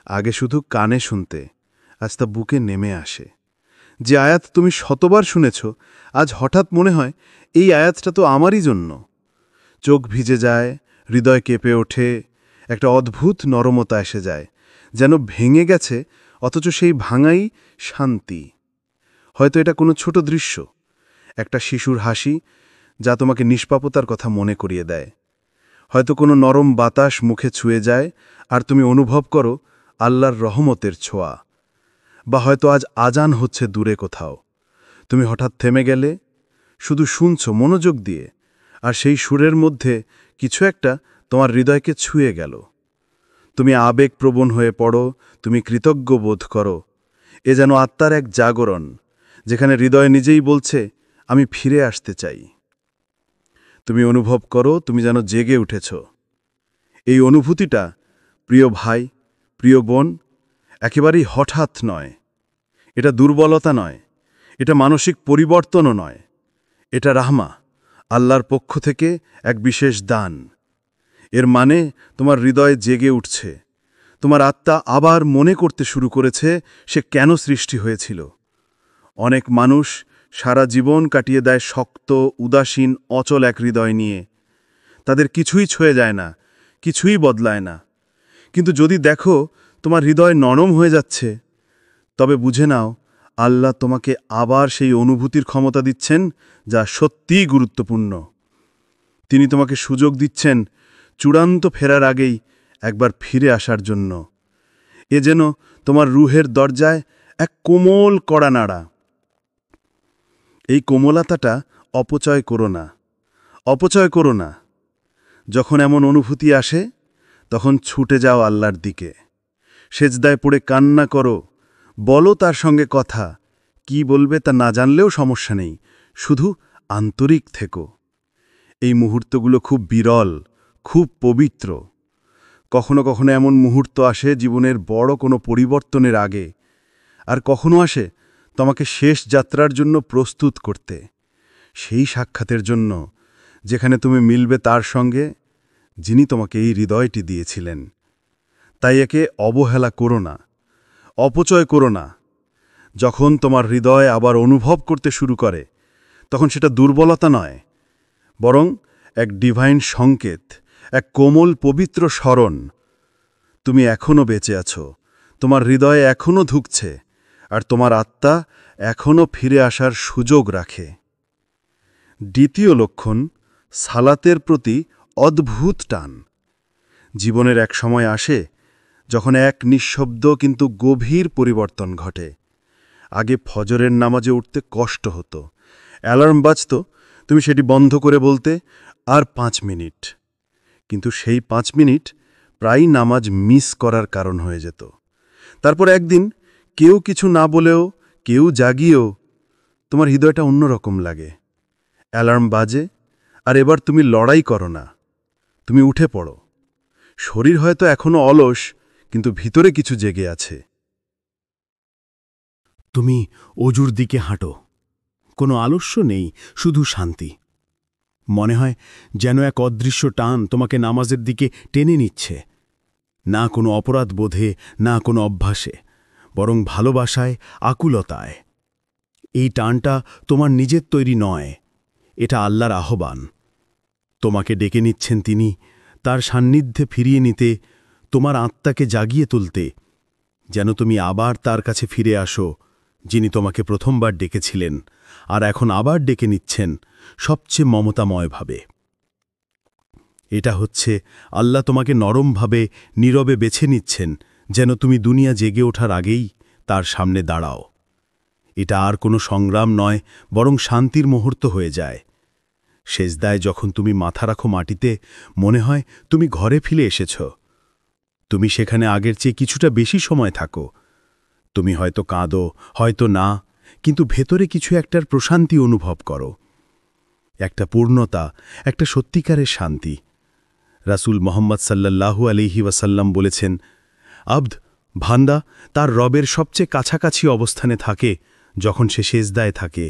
আগে শুধু কানে শুনতে, আজ তা বুকে নেমে আসে। যে আয়াত তুমি শতবার শুনেছ, আজ হঠাৎ মনে হয় এই আয়াতটা তো আমারই জন্য। চোখ ভিজে যায়, হৃদয় কেঁপে ওঠে, একটা অদ্ভুত নরমতা এসে যায়, যেন ভেঙে গেছে অথচ সেই ভাঙাই শান্তি। হয়তো এটা কোনো ছোট দৃশ্য, একটা শিশুর হাসি যা তোমাকে নিষ্পাপতার কথা মনে করিয়ে দেয়। হয়তো কোনো নরম বাতাস মুখে ছুঁয়ে যায় আর তুমি অনুভব করো আল্লাহর রহমতের ছোঁয়া। বা হয়তো আজ আজান হচ্ছে দূরে কোথাও, তুমি হঠাৎ থেমে গেলে, শুধু শুনছ মনোযোগ দিয়ে, আর সেই সুরের মধ্যে কিছু একটা তোমার হৃদয়কে ছুঁয়ে গেল। তুমি আবেগপ্রবণ হয়ে পড়ো, তুমি কৃতজ্ঞ বোধ করো। এ যেন আত্মার এক জাগরণ, যেখানে হৃদয় নিজেই বলছে, আমি ফিরে আসতে চাই। তুমি অনুভব করো তুমি যেন জেগে উঠেছ। এই অনুভূতিটা, প্রিয় ভাই, প্রিয় বোন, একেবারেই হঠাৎ নয়। এটা দুর্বলতা নয়, এটা মানসিক পরিবর্তনও নয়। এটা রাহমা, আল্লাহর পক্ষ থেকে এক বিশেষ দান। এর মানে তোমার হৃদয় জেগে উঠছে, তোমার আত্মা আবার মনে করতে শুরু করেছে সে কেন সৃষ্টি হয়েছিল। অনেক মানুষ সারা জীবন কাটিয়ে দেয় শক্ত, উদাসীন, অচল এক হৃদয় নিয়ে। তাদের কিছুই ছুঁয়ে যায় না, কিছুই বদলায় না। কিন্তু যদি দেখো তোমার হৃদয় নরম হয়ে যাচ্ছে, তবে বুঝে নাও আল্লাহ তোমাকে আবার সেই অনুভূতির ক্ষমতা দিচ্ছেন যা সত্যিই গুরুত্বপূর্ণ। তিনি তোমাকে সুযোগ দিচ্ছেন চূড়ান্ত ফেরার আগেই একবার ফিরে আসার জন্য। এ যেন তোমার রুহের দরজায় এক কোমল কড়া নাড়া। এই কোমলতাটা অপচয় করো না, অপচয় করো না। যখন এমন অনুভূতি আসে, তখন ছুটে যাও আল্লাহর দিকে, সেজদায় পড়ে কান্না করো, বলো তার সঙ্গে কথা। কি বলবে তা না জানলেও সমস্যা নেই, শুধু আন্তরিক থেকো। এই মুহূর্তগুলো খুব বিরল, খুব পবিত্র। কখনো কখনো এমন মুহূর্ত আসে জীবনের বড় কোনো পরিবর্তনের আগে, আর কখনো আসে তোমাকে শেষ যাত্রার জন্য প্রস্তুত করতে, সেই সাক্ষাতের জন্য যেখানে তুমি মিলবে তার সঙ্গে যিনি তোমাকে এই হৃদয়টি দিয়েছিলেন। তাই একে অবহেলা করো না, অপচয় করো না। যখন তোমার হৃদয় আবার অনুভব করতে শুরু করে, তখন সেটা দুর্বলতা নয়, বরং এক ডিভাইন সংকেত, এক কোমল পবিত্র স্মরণ। তুমি এখনও বেঁচে আছো, তোমার হৃদয়ে এখনও ধুকছে, আর তোমার আত্মা এখনও ফিরে আসার সুযোগ রাখে। দ্বিতীয় লক্ষণ, সালাতের প্রতি অদ্ভুত টান। জীবনের এক সময় আসে যখন এক নিঃশব্দ কিন্তু গভীর পরিবর্তন ঘটে। আগে ফজরের নামাজে উঠতে কষ্ট হতো, অ্যালার্ম বাজত, তুমি সেটি বন্ধ করে বলতে আর 5 মিনিট। কিন্তু সেই 5 মিনিট প্রায়ই নামাজ মিস করার কারণ হয়ে যেত। তারপর একদিন কেউ কিছু না বলেও, কেউ জাগিয়েও তোমার হৃদয়টা অন্যরকম লাগে। অ্যালার্ম বাজে, আর এবার তুমি লড়াই করো না, তুমি উঠে পড়ো। শরীর হয়তো এখনও অলস, কিন্তু ভিতরে কিছু জেগে আছে। তুমি অজুর দিকে হাঁটো, কোনো আলস্য নেই, শুধু শান্তি। মনে হয় যেন এক অদৃশ্য টান তোমাকে নামাজের দিকে টেনে নিচ্ছে, না কোনো অপরাধ বোধে, না কোনো অভ্যাসে, বরং ভালোবাসায়, আকুলতায়। এই টানটা তোমার নিজের তৈরি নয়, এটা আল্লাহর আহ্বান। তোমাকে ডেকে নিচ্ছেন তিনি, তার সান্নিধ্যে ফিরিয়ে নিতে, তোমার আত্মাকে জাগিয়ে তুলতে, যেন তুমি আবার তার কাছে ফিরে আসো, যিনি তোমাকে প্রথমবার ডেকেছিলেন আর এখন আবার ডেকে নিচ্ছেন সবচেয়ে মমতাময়ভাবে। এটা হচ্ছে আল্লাহ তোমাকে নরমভাবে, নীরবে বেছে নিচ্ছেন, যেন তুমি দুনিয়া জেগে ওঠার আগেই তার সামনে দাঁড়াও। এটা আর কোনো সংগ্রাম নয়, বরং শান্তির মুহূর্ত হয়ে যায়। সেজদায় যখন তুমি মাথা রাখো মাটিতে, মনে হয় তুমি ঘরে ফিরে এসেছ। তুমি সেখানে আগের চেয়ে কিছুটা বেশি সময় থাকো। তুমি হয়তো কাঁদো, হয়তো না, কিন্তু ভেতরে কিছু একটার প্রশান্তি অনুভব করো, একটা পূর্ণতা, একটা সত্যিকারের শান্তি। রাসূল মুহাম্মদ সাল্লাল্লাহু আলাইহি ওয়াসাল্লাম বলেছেন, আব্দ, বান্দা তার রবের সবচেয়ে কাছাকাছি অবস্থানে থাকে যখন সে সেজদায় থাকে।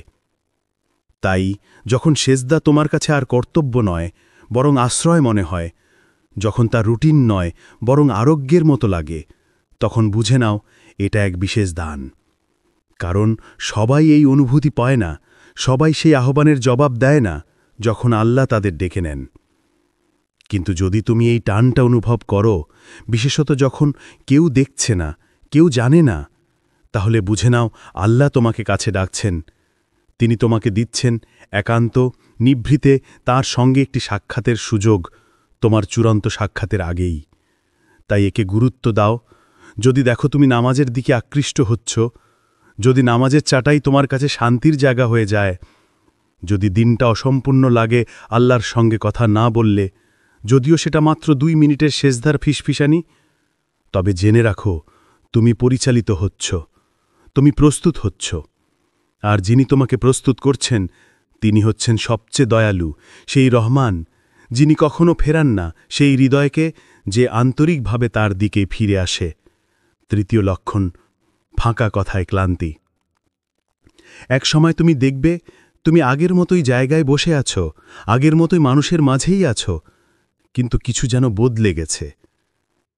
তাই যখন সেজদা তোমার কাছে আর কর্তব্য নয়, বরং আশ্রয় মনে হয়, যখন তা রুটিন নয়, বরং আরোগ্যের মতো লাগে, তখন বুঝে নাও এটা এক বিশেষ দান। কারণ সবাই এই অনুভূতি পায় না, সবাই সেই আহ্বানের জবাব দেয় না যখন আল্লাহ তাদের ডেকে নেন। কিন্তু যদি তুমি এই টানটা অনুভব করো, বিশেষত যখন কেউ দেখছে না, কেউ জানে না, তাহলে বুঝে নাও আল্লাহ তোমাকে কাছে ডাকছেন। তিনি তোমাকে দিচ্ছেন একান্ত, নিভৃতে তার সঙ্গে একটি সাক্ষাতের সুযোগ, তোমার চূড়ান্ত সাক্ষাতের আগেই। তাই একে গুরুত্ব দাও। যদি দেখো তুমি নামাজের দিকে আকৃষ্ট হচ্ছ, যদি নামাজের চাটাই তোমার কাছে শান্তির জায়গা হয়ে যায়, যদি দিনটা অসম্পূর্ণ লাগে আল্লাহর সঙ্গে কথা না বললে, যদিও সেটা মাত্র 2 মিনিটের সেজদার ফিসফিসানি, তবে জেনে রাখো তুমি পরিচালিত হচ্ছ, তুমি প্রস্তুত হচ্ছ। আর যিনি তোমাকে প্রস্তুত করছেন তিনি হচ্ছেন সবচেয়ে দয়ালু, সেই রহমান, যিনি কখনো ফেরান না সেই হৃদয়কে যে আন্তরিকভাবে তার দিকে ফিরে আসে। তৃতীয় লক্ষণ, ফাঁকা কথায় ক্লান্তি। এক সময় তুমি দেখবে তুমি আগের মতোই জায়গায় বসে আছো, আগের মতোই মানুষের মাঝেই আছো, কিন্তু কিছু যেন বদলে গেছে।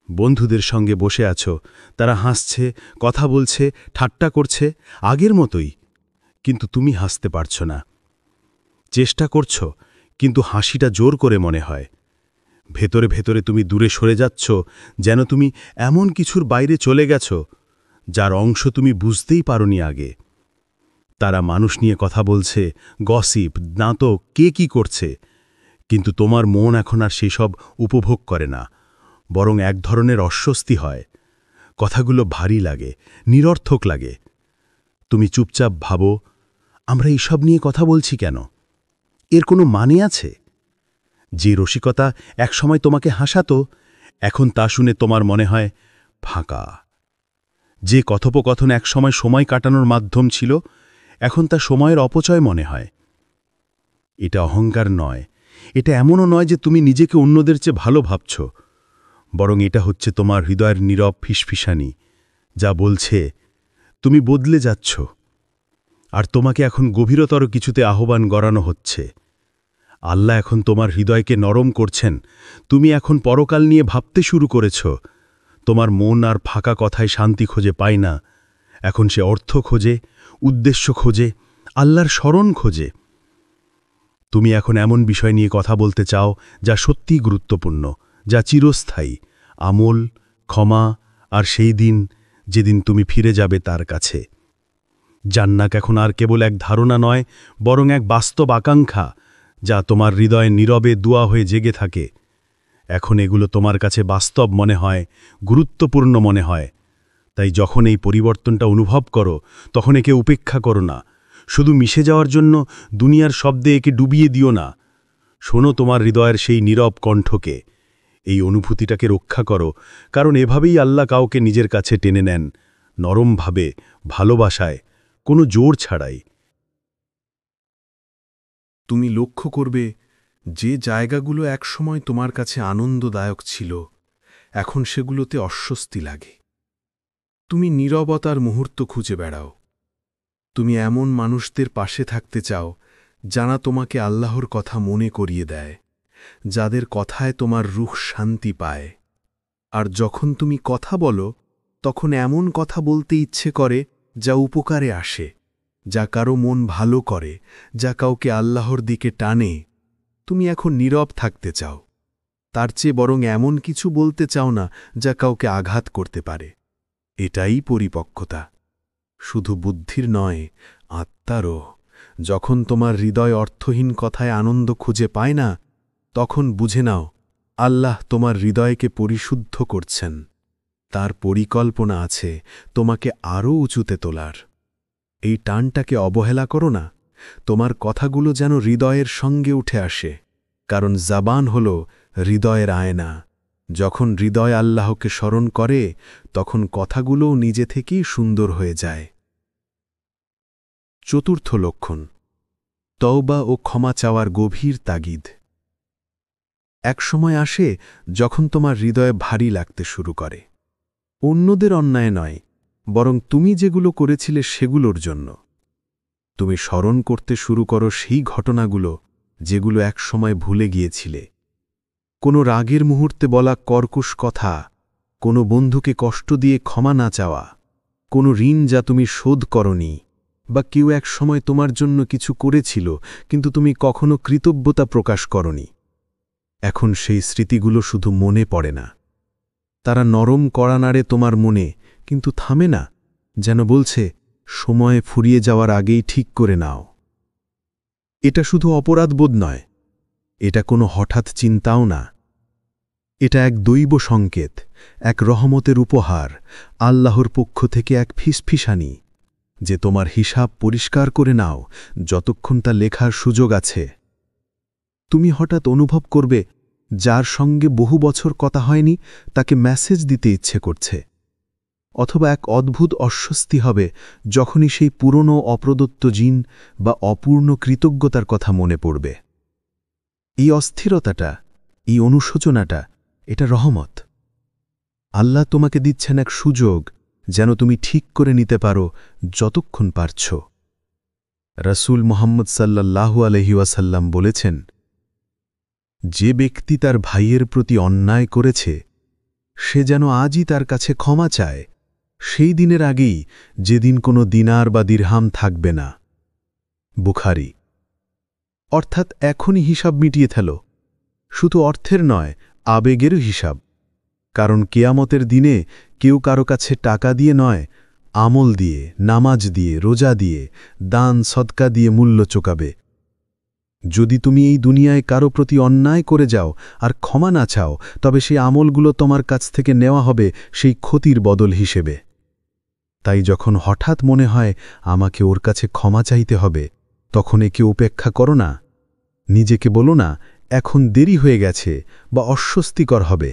বন্ধুদের সঙ্গে বসে আছো, তারা হাসছে, কথা বলছে, ঠাট্টা করছে, আগের মতোই, কিন্তু তুমি হাসতে পারছ না। চেষ্টা করছ, কিন্তু হাসিটা জোর করে মনে হয়। ভেতরে ভেতরে তুমি দূরে সরে যাচ্ছ, যেন তুমি এমন কিছুর বাইরে চলে গেছ যার অংশ তুমি বুঝতেই পারোনি আগে। তারা মানুষ নিয়ে কথা বলছে, গসিপ, নাটক, কে কি করছে, কিন্তু তোমার মন এখন আর সেসব উপভোগ করে না, বরং এক ধরনের অস্বস্তি হয়। কথাগুলো ভারী লাগে, নিরর্থক লাগে। তুমি চুপচাপ ভাবো, আমরা এইসব নিয়ে কথা বলছি কেন? এর কোনো মানে আছে? যে রসিকতা একসময় তোমাকে হাসাতো, এখন তা শুনে তোমার মনে হয় ফাঁকা। যে কথোপকথন একসময় সময় কাটানোর মাধ্যম ছিল, এখন তা সময়ের অপচয় মনে হয়। এটা অহংকার নয়, এটা এমনও নয় যে তুমি নিজেকে অন্যদের চেয়ে ভালো ভাবছ, বরং এটা হচ্ছে তোমার হৃদয়ের নীরব ফিসফিসানি, যা বলছে তুমি বদলে যাচ্ছ, আর তোমাকে এখন গভীরতর কিছুতে আহ্বান গড়ানো হচ্ছে। আল্লাহ এখন তোমার হৃদয়কে নরম করছেন। তুমি এখন পরকাল নিয়ে ভাবতে শুরু করেছ, তোমার মন আর ফাঁকা কথায় শান্তি খোঁজে পায় না, এখন সে অর্থ খোঁজে, উদ্দেশ্য খোঁজে, আল্লাহর স্মরণ খোঁজে। তুমি এখন এমন বিষয় নিয়ে কথা বলতে চাও যা সত্যিই গুরুত্বপূর্ণ, যা চিরস্থায়ী, আমল, ক্ষমা আর সেই দিন যেদিন তুমি ফিরে যাবে তার কাছে। জান্নাত এখন আর কেবল এক ধারণা নয়, বরং এক বাস্তব আকাঙ্ক্ষা যা তোমার হৃদয়ে নীরবে দোয়া হয়ে জেগে থাকে। এখন এগুলো তোমার কাছে বাস্তব মনে হয়, গুরুত্বপূর্ণ মনে হয়। তাই যখন এই পরিবর্তনটা অনুভব করো, তখন একে উপেক্ষা করো না। শুধু মিশে যাওয়ার জন্য দুনিয়ার শব্দে একে ডুবিয়ে দিও না। শোনো তোমার হৃদয়ের সেই নীরব কণ্ঠকে। এই অনুভূতিটাকে রক্ষা করো, কারণ এভাবেই আল্লাহ কাউকে নিজের কাছে টেনে নেন, নরমভাবে, ভালোবাসায়, কোনো জোর ছাড়াই। তুমি লক্ষ্য করবে যে জায়গাগুলো একসময় তোমার কাছে আনন্দদায়ক ছিল, এখন সেগুলোতে অস্বস্তি লাগে। তুমি নীরবতার মুহূর্ত খুঁজে বেড়াও। তুমি এমন মানুষদের পাশে থাকতে চাও যারা তোমাকে আল্লাহর কথা মনে করিয়ে দেয়, যাদের কথায় তোমার রূহ শান্তি পায়। আর যখন তুমি কথা বলো, তখন এমন কথা বলতে ইচ্ছে করে যা উপকারে আসে, যা কারো মন ভালো করে, যা কাউকে আল্লাহর দিকে টানে। তুমি এখন নীরব থাকতে চাও, তার চেয়ে বরং এমন কিছু বলতে চাও না যা কাউকে আঘাত করতে পারে। এটাই পরিপক্কতা, শুধু বুদ্ধির নয়, আত্মারও। যখন তোমার হৃদয় অর্থহীন কথায় আনন্দ খুঁজে পায় না, তখন বুঝে নাও আল্লাহ তোমার হৃদয়কে পরিশুদ্ধ করছেন। তার পরিকল্পনা আছে তোমাকে আরও উঁচুতে তোলার। এই টানটাকে অবহেলা করো না। তোমার কথাগুলো যেন হৃদয়ের সঙ্গে উঠে আসে, কারণ জাবান হল হৃদয়ের আয়না। যখন হৃদয় আল্লাহকে স্মরণ করে, তখন কথাগুলোও নিজে থেকেই সুন্দর হয়ে যায়। চতুর্থ লক্ষণ, তওবা ও ক্ষমা চাওয়ার গভীর তাগিদ। এক সময় আসে যখন তোমার হৃদয়ে ভারী লাগতে শুরু করে, অন্যদের অন্যায় নয়, বরং তুমি যেগুলো করেছিলে সেগুলোর জন্য। তুমি স্মরণ করতে শুরু করো সেই ঘটনাগুলো যেগুলো এক সময় ভুলে গিয়েছিলে। কোনো রাগের মুহূর্তে বলা কর্কশ কথা, কোনো বন্ধুকে কষ্ট দিয়ে ক্ষমা না চাওয়া, কোনো ঋণ যা তুমি শোধ করনি, বা কেউ এক সময় তোমার জন্য কিছু করেছিল কিন্তু তুমি কখনো কৃতজ্ঞতা প্রকাশ করনি। এখন সেই স্মৃতিগুলো শুধু মনে পড়ে না, তারা নরম কড়া নাড়ে তোমার মনে, কিন্তু থামে না, যেন বলছে সময়ে ফুরিয়ে যাওয়ার আগেই ঠিক করে নাও। এটা শুধু অপরাধবোধ নয়, এটা কোনো হঠাৎ চিন্তাও না। এটা এক দৈব সংকেত, এক রহমতের উপহার, আল্লাহর পক্ষ থেকে এক ফিসফিসানি, যে তোমার হিসাব পরিষ্কার করে নাও যতক্ষণ তা লেখার সুযোগ আছে। তুমি হঠাৎ অনুভব করবে যার সঙ্গে বহু বছর কথা হয়নি তাকে মেসেজ দিতে ইচ্ছে করছে, অথবা এক অদ্ভুত অস্বস্তি হবে যখনই সেই পুরনো অপ্রদত্ত জিন বা অপূর্ণ কৃতজ্ঞতার কথা মনে পড়বে। এই অস্থিরতাটা, এই অনুশোচনাটা, এটা রহমত। আল্লাহ তোমাকে দিচ্ছেন এক সুযোগ যেন তুমি ঠিক করে নিতে পারো যতক্ষণ পারছ। রাসূল মুহাম্মদ সাল্লাল্লাহু আলাইহি ওয়াসাল্লাম বলেছেন, যে ব্যক্তি তার ভাইয়ের প্রতি অন্যায় করেছে সে যেন আজই তার কাছে ক্ষমা চায়, সেই দিনের আগেই যেদিন কোনো দিনার বা দিরহাম থাকবে না। বুখারী। অর্থাৎ এখনই হিসাব মিটিয়ে ফেলো, শুধু অর্থের নয়, আবেগেরও হিসাব। কারণ কিয়ামতের দিনে কেউ কারো কাছে টাকা দিয়ে নয়, আমল দিয়ে, নামাজ দিয়ে, রোজা দিয়ে, দান সদকা দিয়ে মূল্য চোকাবে। যদি তুমি এই দুনিয়ায় কারো প্রতি অন্যায় করে যাও আর ক্ষমা না চাও, তবে সেই আমলগুলো তোমার কাছ থেকে নেওয়া হবে সেই ক্ষতির বদল হিসেবে। তাই যখন হঠাৎ মনে হয় আমাকে ওর কাছে ক্ষমা চাইতে হবে, তখন একে উপেক্ষা করো না। নিজেকে বলো না এখন দেরি হয়ে গেছে বা অস্বস্তিকর হবে।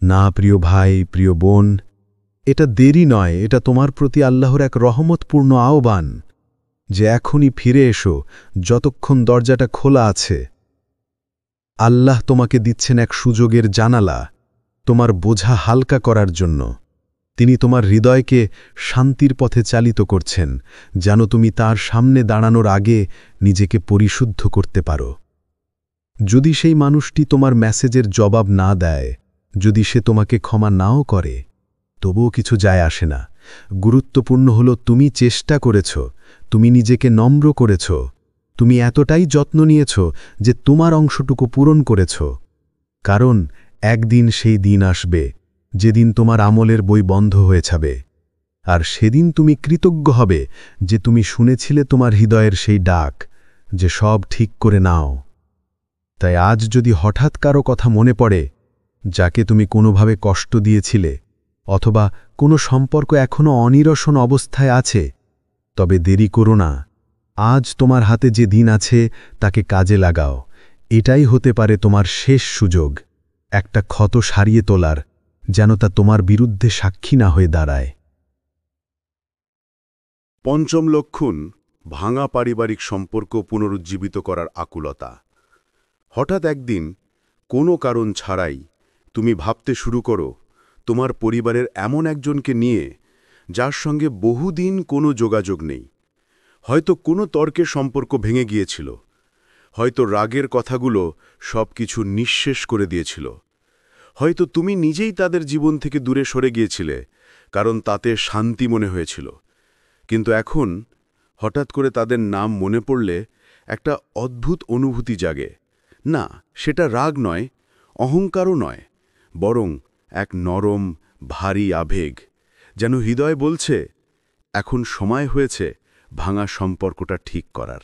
না প্রিয় ভাই, প্রিয় বোন, এটা দেরি নয়, এটা তোমার প্রতি আল্লাহর এক রহমতপূর্ণ আহ্বান, যে এখনই ফিরে এসো যতক্ষণ দরজাটা খোলা আছে। আল্লাহ তোমাকে দিচ্ছেন এক সুযোগের জানালা, তোমার বোঝা হালকা করার জন্য। তিনি তোমার হৃদয়কে শান্তির পথে চালিত করছেন, যেন তুমি তার সামনে দাঁড়ানোর আগে নিজেকে পরিশুদ্ধ করতে পারো। যদি সেই মানুষটি তোমার মেসেজের জবাব না দেয়, যদি সে তোমাকে ক্ষমা নাও করে, তবুও কিছু যায় আসে না। গুরুত্বপূর্ণ হলো তুমি চেষ্টা করেছ, তুমি নিজেকে নম্র করেছ, তুমি এতটাই যত্ন নিয়েছ যে তোমার অংশটুকু পূরণ করেছ। কারণ একদিন সেই দিন আসবে যেদিন তোমার আমলের বই বন্ধ হয়ে যাবে, আর সেদিন তুমি কৃতজ্ঞ হবে যে তুমি শুনেছিলে তোমার হৃদয়ের সেই ডাক যে সব ঠিক করে নাও। তাই আজ যদি হঠাৎ কারো কথা মনে পড়ে যাকে তুমি কোনোভাবে কষ্ট দিয়েছিলে, অথবা কোনো সম্পর্ক এখনও অনিরসন অবস্থায় আছে, তবে দেরি করো না। আজ তোমার হাতে যে দিন আছে তাকে কাজে লাগাও। এটাই হতে পারে তোমার শেষ সুযোগ, একটা ক্ষত সারিয়ে তোলার, যেন তা তোমার বিরুদ্ধে সাক্ষী না হয়ে দাঁড়ায়। পঞ্চম লক্ষণ, ভাঙা পারিবারিক সম্পর্ক পুনরুজ্জীবিত করার আকুলতা। হঠাৎ একদিন কোনো কারণ ছাড়াই তুমি ভাবতে শুরু করো তোমার পরিবারের এমন একজনকে নিয়ে যার সঙ্গে বহুদিন কোনো যোগাযোগ নেই। হয়তো কোনো তর্কের সম্পর্ক ভেঙে গিয়েছিল, হয়তো রাগের কথাগুলো সব কিছু নিঃশেষ করে দিয়েছিল, হয়তো তুমি নিজেই তাদের জীবন থেকে দূরে সরে গিয়েছিলে কারণ তাতে শান্তি মনে হয়েছিল। কিন্তু এখন হঠাৎ করে তাদের নাম মনে পড়লে একটা অদ্ভুত অনুভূতি জাগে। না, সেটা রাগ নয়, অহংকারও নয়, বরং এক নরম ভারী আবেগ, যেন হৃদয় বলছে এখন সময় হয়েছে ভাঙা সম্পর্কটা ঠিক করার।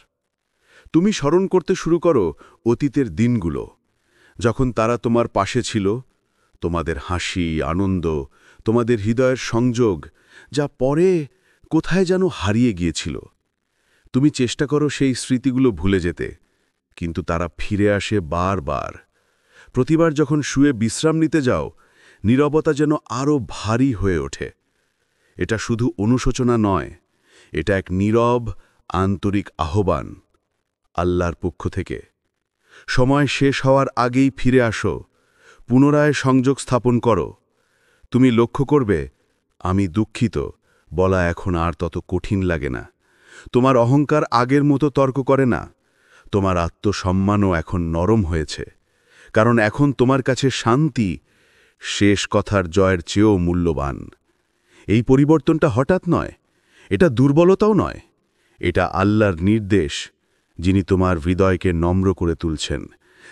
তুমি স্মরণ করতে শুরু করো অতীতের দিনগুলো, যখন তারা তোমার পাশে ছিল, তোমাদের হাসি, আনন্দ, তোমাদের হৃদয়ের সংযোগ, যা পরে কোথায় যেন হারিয়ে গিয়েছিল। তুমি চেষ্টা করো সেই স্মৃতিগুলো ভুলে যেতে, কিন্তু তারা ফিরে আসে বারবার। প্রতিবার যখন শুয়ে বিশ্রাম নিতে যাও, নীরবতা যেন আরও ভারী হয়ে ওঠে। এটা শুধু অনুশোচনা নয়, এটা এক নীরব আন্তরিক আহ্বান আল্লাহর পক্ষ থেকে। সময় শেষ হওয়ার আগেই ফিরে আসো, পুনরায় সংযোগ স্থাপন করো। তুমি লক্ষ্য করবে আমি দুঃখিত বলা এখন আর তত কঠিন লাগে না। তোমার অহংকার আগের মতো তর্ক করে না, তোমার আত্মসম্মানও এখন নরম হয়েছে, কারণ এখন তোমার কাছে শান্তি শেষ কথার জয়ের চেয়েও মূল্যবান। এই পরিবর্তনটা হঠাৎ নয়, এটা দুর্বলতাও নয়, এটা আল্লাহর নির্দেশ, যিনি তোমার হৃদয়কে নম্র করে তুলছেন,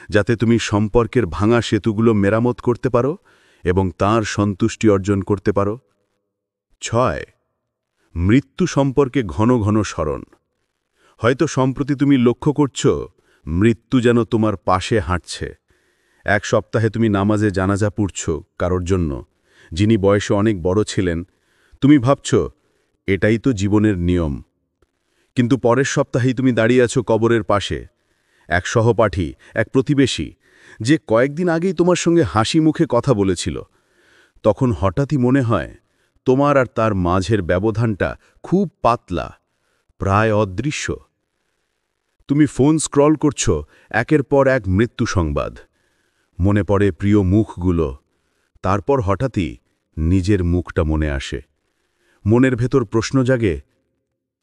যাতে তুমি সম্পর্কের ভাঙা সেতুগুলো মেরামত করতে পারো এবং তাঁর সন্তুষ্টি অর্জন করতে পারো। 6. মৃত্যু সম্পর্কে ঘন ঘন স্মরণ। হয়তো সম্প্রতি তুমি লক্ষ্য করছ মৃত্যু যেন তোমার পাশে হাঁটছে। এক সপ্তাহে তুমি নামাজে জানাজা পড়ছ কারোর জন্য, যিনি বয়সে অনেক বড় ছিলেন। তুমি ভাবছ এটাই তো জীবনের নিয়ম। কিন্তু পরের সপ্তাহেই তুমি দাঁড়িয়ে আছো কবরের পাশে, এক সহপাঠী, এক প্রতিবেশী, যে কয়েকদিন আগেই তোমার সঙ্গে হাসি মুখে কথা বলেছিল। তখন হঠাৎই মনে হয় তোমার আর তার মাঝের ব্যবধানটা খুব পাতলা, প্রায় অদৃশ্য। তুমি ফোন স্ক্রল করছ, একের পর এক মৃত্যু সংবাদ। মনে পড়ে প্রিয় মুখগুলো, তারপর হঠাৎই নিজের মুখটা মনে আসে। মনের ভেতর প্রশ্ন জাগে,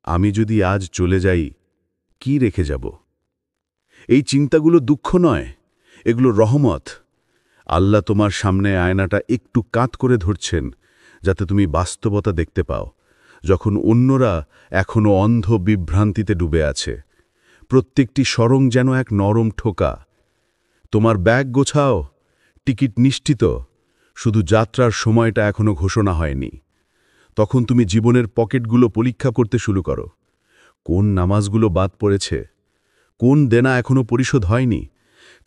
আমি যদি আজ চলে যাই, কি রেখে যাব? এই চিন্তাগুলো দুঃখ নয়, এগুলো রহমত। আল্লাহ তোমার সামনে আয়নাটা একটু কাত করে ধরছেন, যাতে তুমি বাস্তবতা দেখতে পাও, যখন অন্যরা এখনও অন্ধ বিভ্রান্তিতে ডুবে আছে। প্রত্যেকটি সরং যেন এক নরম ঠোকা। তোমার ব্যাগ গোছাও, টিকিট নিশ্চিত, শুধু যাত্রার সময়টা এখনও ঘোষণা হয়নি। তখন তুমি জীবনের পকেটগুলো পরীক্ষা করতে শুরু করো। কোন নামাজগুলো বাদ পড়েছে, কোন দেনা এখনও পরিশোধ হয়নি,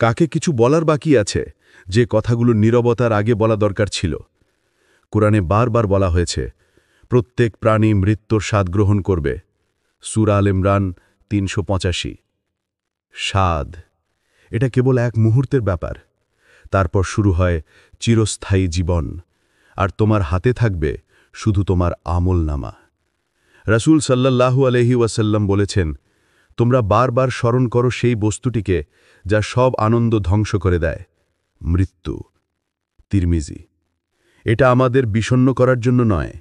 কাকে কিছু বলার বাকি আছে, যে কথাগুলো নীরবতার আগে বলা দরকার ছিল। কোরআনে বারবার বলা হয়েছে প্রত্যেক প্রাণী মৃত্যুর স্বাদ গ্রহণ করবে। সূরা আল ইমরান 385। স্বাদ, এটা কেবল এক মুহূর্তের ব্যাপার, তারপর শুরু হয় চিরস্থায়ী জীবন, আর তোমার হাতে থাকবে শুধু তোমার আমলনামা। রাসূল সাল্লাল্লাহু আলাইহি ওয়াসাল্লাম বলেছেন, তোমরা বারবার স্মরণ করো সেই বস্তুটিকে যা সব আনন্দ ধ্বংস করে দেয়, মৃত্যু। তিরমিজি। এটা আমাদের বিষণ্ণ করার জন্য নয়,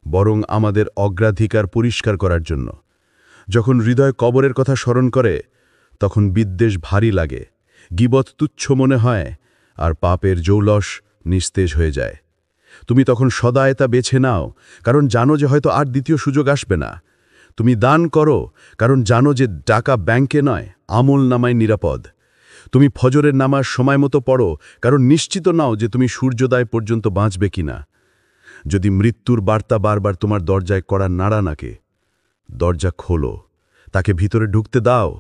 বরং আমাদের অগ্রাধিকার পরিষ্কার করার জন্য। যখন হৃদয় কবরের কথা স্মরণ করে, তখন বিদ্বেষ ভারী লাগে, গীবত তুচ্ছ মনে হয়, আর পাপের জৌলস নিস্তেজ হয়ে যায়। তুমি তখন সদায় তা বেছে নাও, কারণ জানো যে হয়তো আর দ্বিতীয় সুযোগ আসবে না। তুমি দান করো, কারণ জানো যে টাকা ব্যাংকে নয়, আমল নামায় নিরাপদ। তুমি ফজরের নামাজ সময় মতো পড়ো, কারণ নিশ্চিত নাও যে তুমি সূর্যোদয় পর্যন্ত বাঁচবে কিনা। যদি মৃত্যুর বার্তা বারবার তোমার দরজায় কড়া নাড়া নাকে, দরজা খোলো, তাকে ভিতরে ঢুকতে দাও,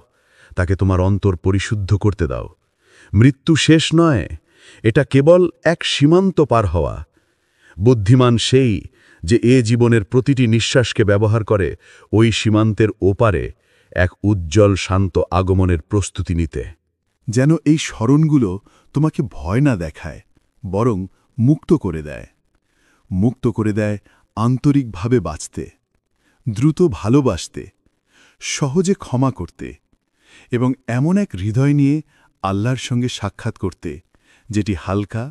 তাকে তোমার অন্তর পরিশুদ্ধ করতে দাও। মৃত্যু শেষ নয়, এটা কেবল এক সীমান্ত পার হওয়া। বুদ্ধিমান সেই যে জীবনের প্রতিটি নিঃশ্বাসকে ব্যবহার করে ওই সীমান্তের ওপারে এক উজ্জ্বল শান্ত আগমনের প্রস্তুতি নিতে। যেন এই স্মরণগুলো তোমাকে ভয় না দেখায়, বরং মুক্ত করে দেয়। মুক্ত করে দেয় আন্তরিকভাবে বাঁচতে, দ্রুত ভালোবাসতে, সহজে ক্ষমা করতে এবং এমন এক হৃদয় নিয়ে আল্লাহর সঙ্গে সাক্ষাৎ করতে যেটি হালকা,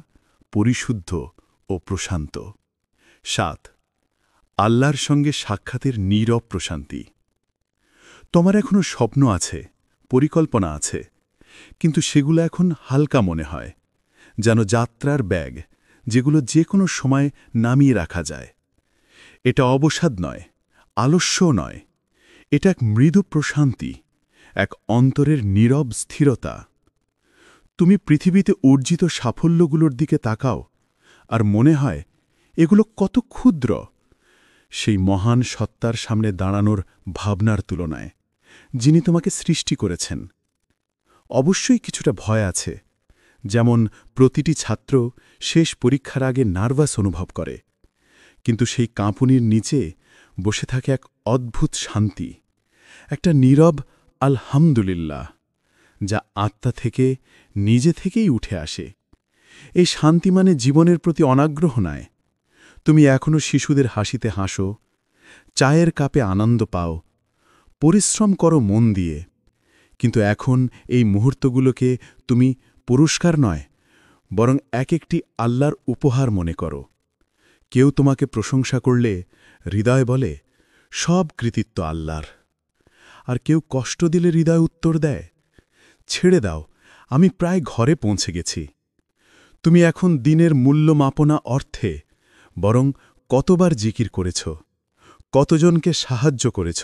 পরিশুদ্ধ ও প্রশান্ত। ৭. আল্লাহর সঙ্গে সাক্ষাতের নীরব প্রশান্তি। তোমার এখনো স্বপ্ন আছে, পরিকল্পনা আছে, কিন্তু সেগুলো এখন হালকা মনে হয়, যেন যাত্রার ব্যাগ যেগুলো যে কোনো সময় নামিয়ে রাখা যায়। এটা অবসাদ নয়, আলস্যও নয়, এটা এক মৃদু প্রশান্তি, এক অন্তরের নীরব স্থিরতা। তুমি পৃথিবীতে অর্জিত সাফল্যগুলোর দিকে তাকাও আর মনে হয় এগুলো কত ক্ষুদ্র সেই মহান সত্তার সামনে দাঁড়ানোর ভাবনার তুলনায়, যিনি তোমাকে সৃষ্টি করেছেন। অবশ্যই কিছুটা ভয় আছে, যেমন প্রতিটি ছাত্র শেষ পরীক্ষার আগে নার্ভাস অনুভব করে, কিন্তু সেই কাঁপুনির নিচে বসে থাকে এক অদ্ভুত শান্তি, একটা নীরব আলহামদুলিল্লাহ, যা আত্মা থেকে নিজে থেকেই উঠে আসে। এই শান্তি মানে জীবনের প্রতি অনাগ্রহ নয়। তুমি এখনও শিশুদের হাসিতে হাসো, চায়ের কাপে আনন্দ পাও, পরিশ্রম করো মন দিয়ে, কিন্তু এখন এই মুহূর্তগুলোকে তুমি পুরস্কার নয়, বরং এক একটি আল্লাহর উপহার মনে করো। কেউ তোমাকে প্রশংসা করলে হৃদয় বলে, সব কৃতিত্ব আল্লাহর। আর কেউ কষ্ট দিলে হৃদয় উত্তর দেয়, ছেড়ে দাও, আমি প্রায় ঘরে পৌঁছে গেছি। তুমি এখন দিনের মূল্য মাপনা অর্থে, বরং কতবার জিকির করেছ, কতজনকে সাহায্য করেছ,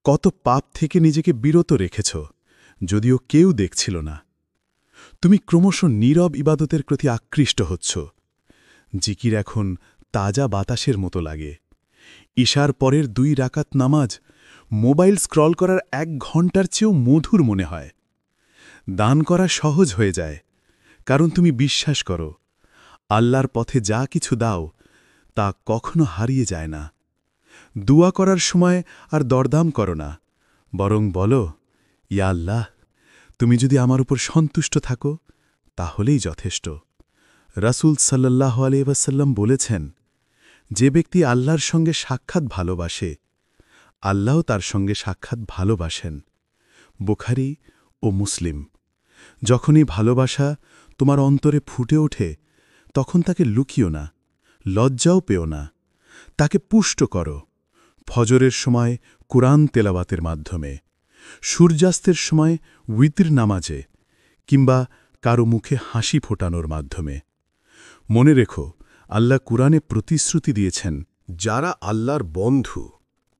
কত পাপ থেকে নিজেকে বিরত রেখেছ, যদিও কেউ দেখছিল না। তুমি ক্রমশ নীরব ইবাদতের প্রতি আকৃষ্ট হচ্ছ। জিকির এখন তাজা বাতাসের মতো লাগে। ঈশার পরের 2 রাকাত নামাজ মোবাইল স্ক্রল করার 1 ঘণ্টার চেয়েও মধুর মনে হয়। দান করা সহজ হয়ে যায়, কারণ তুমি বিশ্বাস করো আল্লাহর পথে যা কিছু দাও তা কখনো হারিয়ে যায় না। দুয়া করার সময় আর দরদাম করো না, বরং বলো, ইয়া আল্লাহ, তুমি যদি আমার উপর সন্তুষ্ট থাকো তাহলেই যথেষ্ট। রাসূল সাল্লাল্লাহু আলাইহি ওয়াসাল্লাম বলেছেন, যে ব্যক্তি আল্লাহর সঙ্গে সাক্ষাৎ ভালোবাসে, আল্লাহও তার সঙ্গে সাক্ষাৎ ভালোবাসেন। বুখারী ও মুসলিম। যখনই ভালোবাসা তোমার অন্তরে ফুটে ওঠে, তখন তাকে লুকিও না, লজ্জাও পেও না, তাকে পুষ্ট করো। ফজরের সময় কুরআন তেলাওয়াতের মাধ্যমে, সূর্যাস্তের সময় উইতর নামাজে, কিংবা কারো মুখে হাসি ফোটানোর মাধ্যমে। মনে রেখো, আল্লাহ কুরআনে প্রতিশ্রুতি দিয়েছেন, যারা আল্লাহর বন্ধু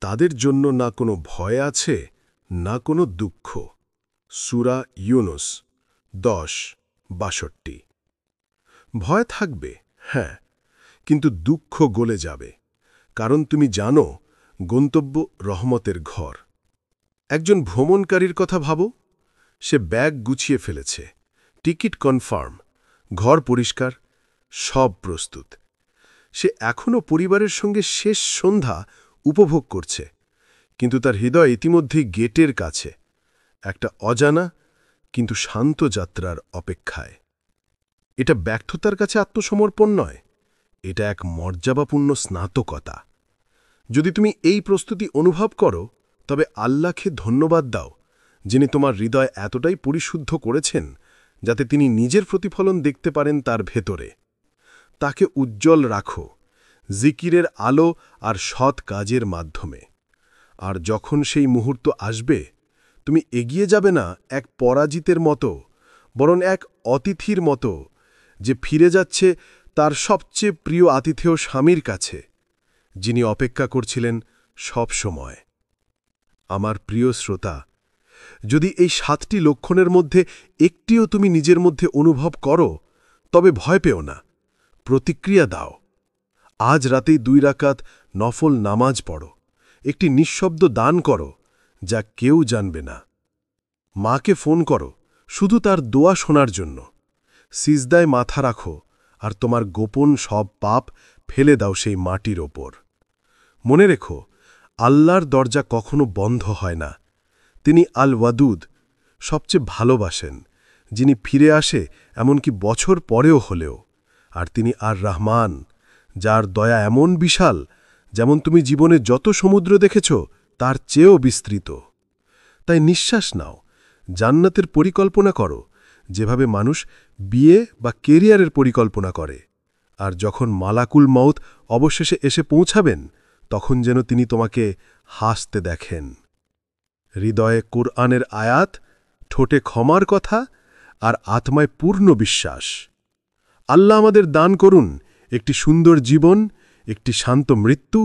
তাদের জন্য না কোনো ভয় আছে, না কোনো দুঃখ। সূরা ইউনুস 10:62। ভয় থাকবে, হ্যাঁ, কিন্তু দুঃখ গলে যাবে, কারণ তুমি জানো গন্তব্য রহমতের ঘর। একজন ভ্রমণকারীর কথা ভাবো, সে ব্যাগ গুছিয়ে ফেলেছে, টিকিট কনফার্ম, ঘর পরিষ্কার, সব প্রস্তুত। সে এখনও পরিবারের সঙ্গে শেষ সন্ধ্যা উপভোগ করছে, কিন্তু তার হৃদয় ইতিমধ্যেই গেটের কাছে, একটা অজানা কিন্তু শান্ত যাত্রার অপেক্ষায়। এটা ব্যর্থতার কাছে আত্মসমর্পণ নয়, এটা এক মর্যাদাপূর্ণ স্নাতকতা। যদি তুমি এই প্রস্তুতি অনুভব করো, তবে আল্লাহকে ধন্যবাদ দাও, যিনি তোমার হৃদয় এতটাই পরিশুদ্ধ করেছেন যাতে তিনি নিজের প্রতিফলন দেখতে পারেন তার ভেতরে। তাকে উজ্জ্বল রাখো জিকিরের আলো আর সৎ কাজের মাধ্যমে। আর যখন সেই মুহূর্ত আসবে, তুমি এগিয়ে যাবে না এক পরাজিতের মতো, বরং এক অতিথির মতো যে ফিরে যাচ্ছে তার সবচেয়ে প্রিয় আতিথেয় স্বামীর কাছে, যিনি অপেক্ষা করছিলেন সব সময়। আমার প্রিয় শ্রোতা, যদি এই 7টি লক্ষণের মধ্যে একটিও তুমি নিজের মধ্যে অনুভব করো, তবে ভয় পেও না, প্রতিক্রিয়া দাও। আজ রাতেই 2 রাকাত নফল নামাজ পড়ো, একটি নিঃশব্দ দান করো, যা কেউ জানবে না। মাকে ফোন করো, শুধু তার দোয়া শোনার জন্য। সিজদায় মাথা রাখো, আর তোমার গোপন সব পাপ ফেলে দাও সেই মাটির ওপর। মনে রেখো, আল্লাহর দরজা কখনো বন্ধ হয় না। তিনি আল ওয়াদুদ, সবচেয়ে ভালোবাসেন, যিনি ফিরে আসে এমনকি বছর পরেও হলেও। আর তিনি আর রহমান, যার দয়া এমন বিশাল, যেমন তুমি জীবনে যত সমুদ্র দেখেছ তার চেয়েও বিস্তৃত। তাই নিঃশ্বাস নাও, জান্নাতের পরিকল্পনা করো, যেভাবে মানুষ বিয়ে বা কেরিয়ারের পরিকল্পনা করে। আর যখন মালাকুল মউত অবশেষে এসে পৌঁছাবেন, তখন যেন তিনি তোমাকে হাসতে দেখেন। হৃদয়ে কুরআনের আয়াত, ঠোঁটে ক্ষমার কথা, আর আত্মায় পূর্ণ বিশ্বাস। আল্লাহ আমাদের দান করুন একটি সুন্দর জীবন, একটি শান্ত মৃত্যু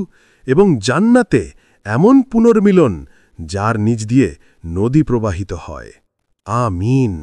এবং জান্নাতে এমন পুনর্মিলন যার নিজ দিয়ে নদী প্রবাহিত হয়। আমিন।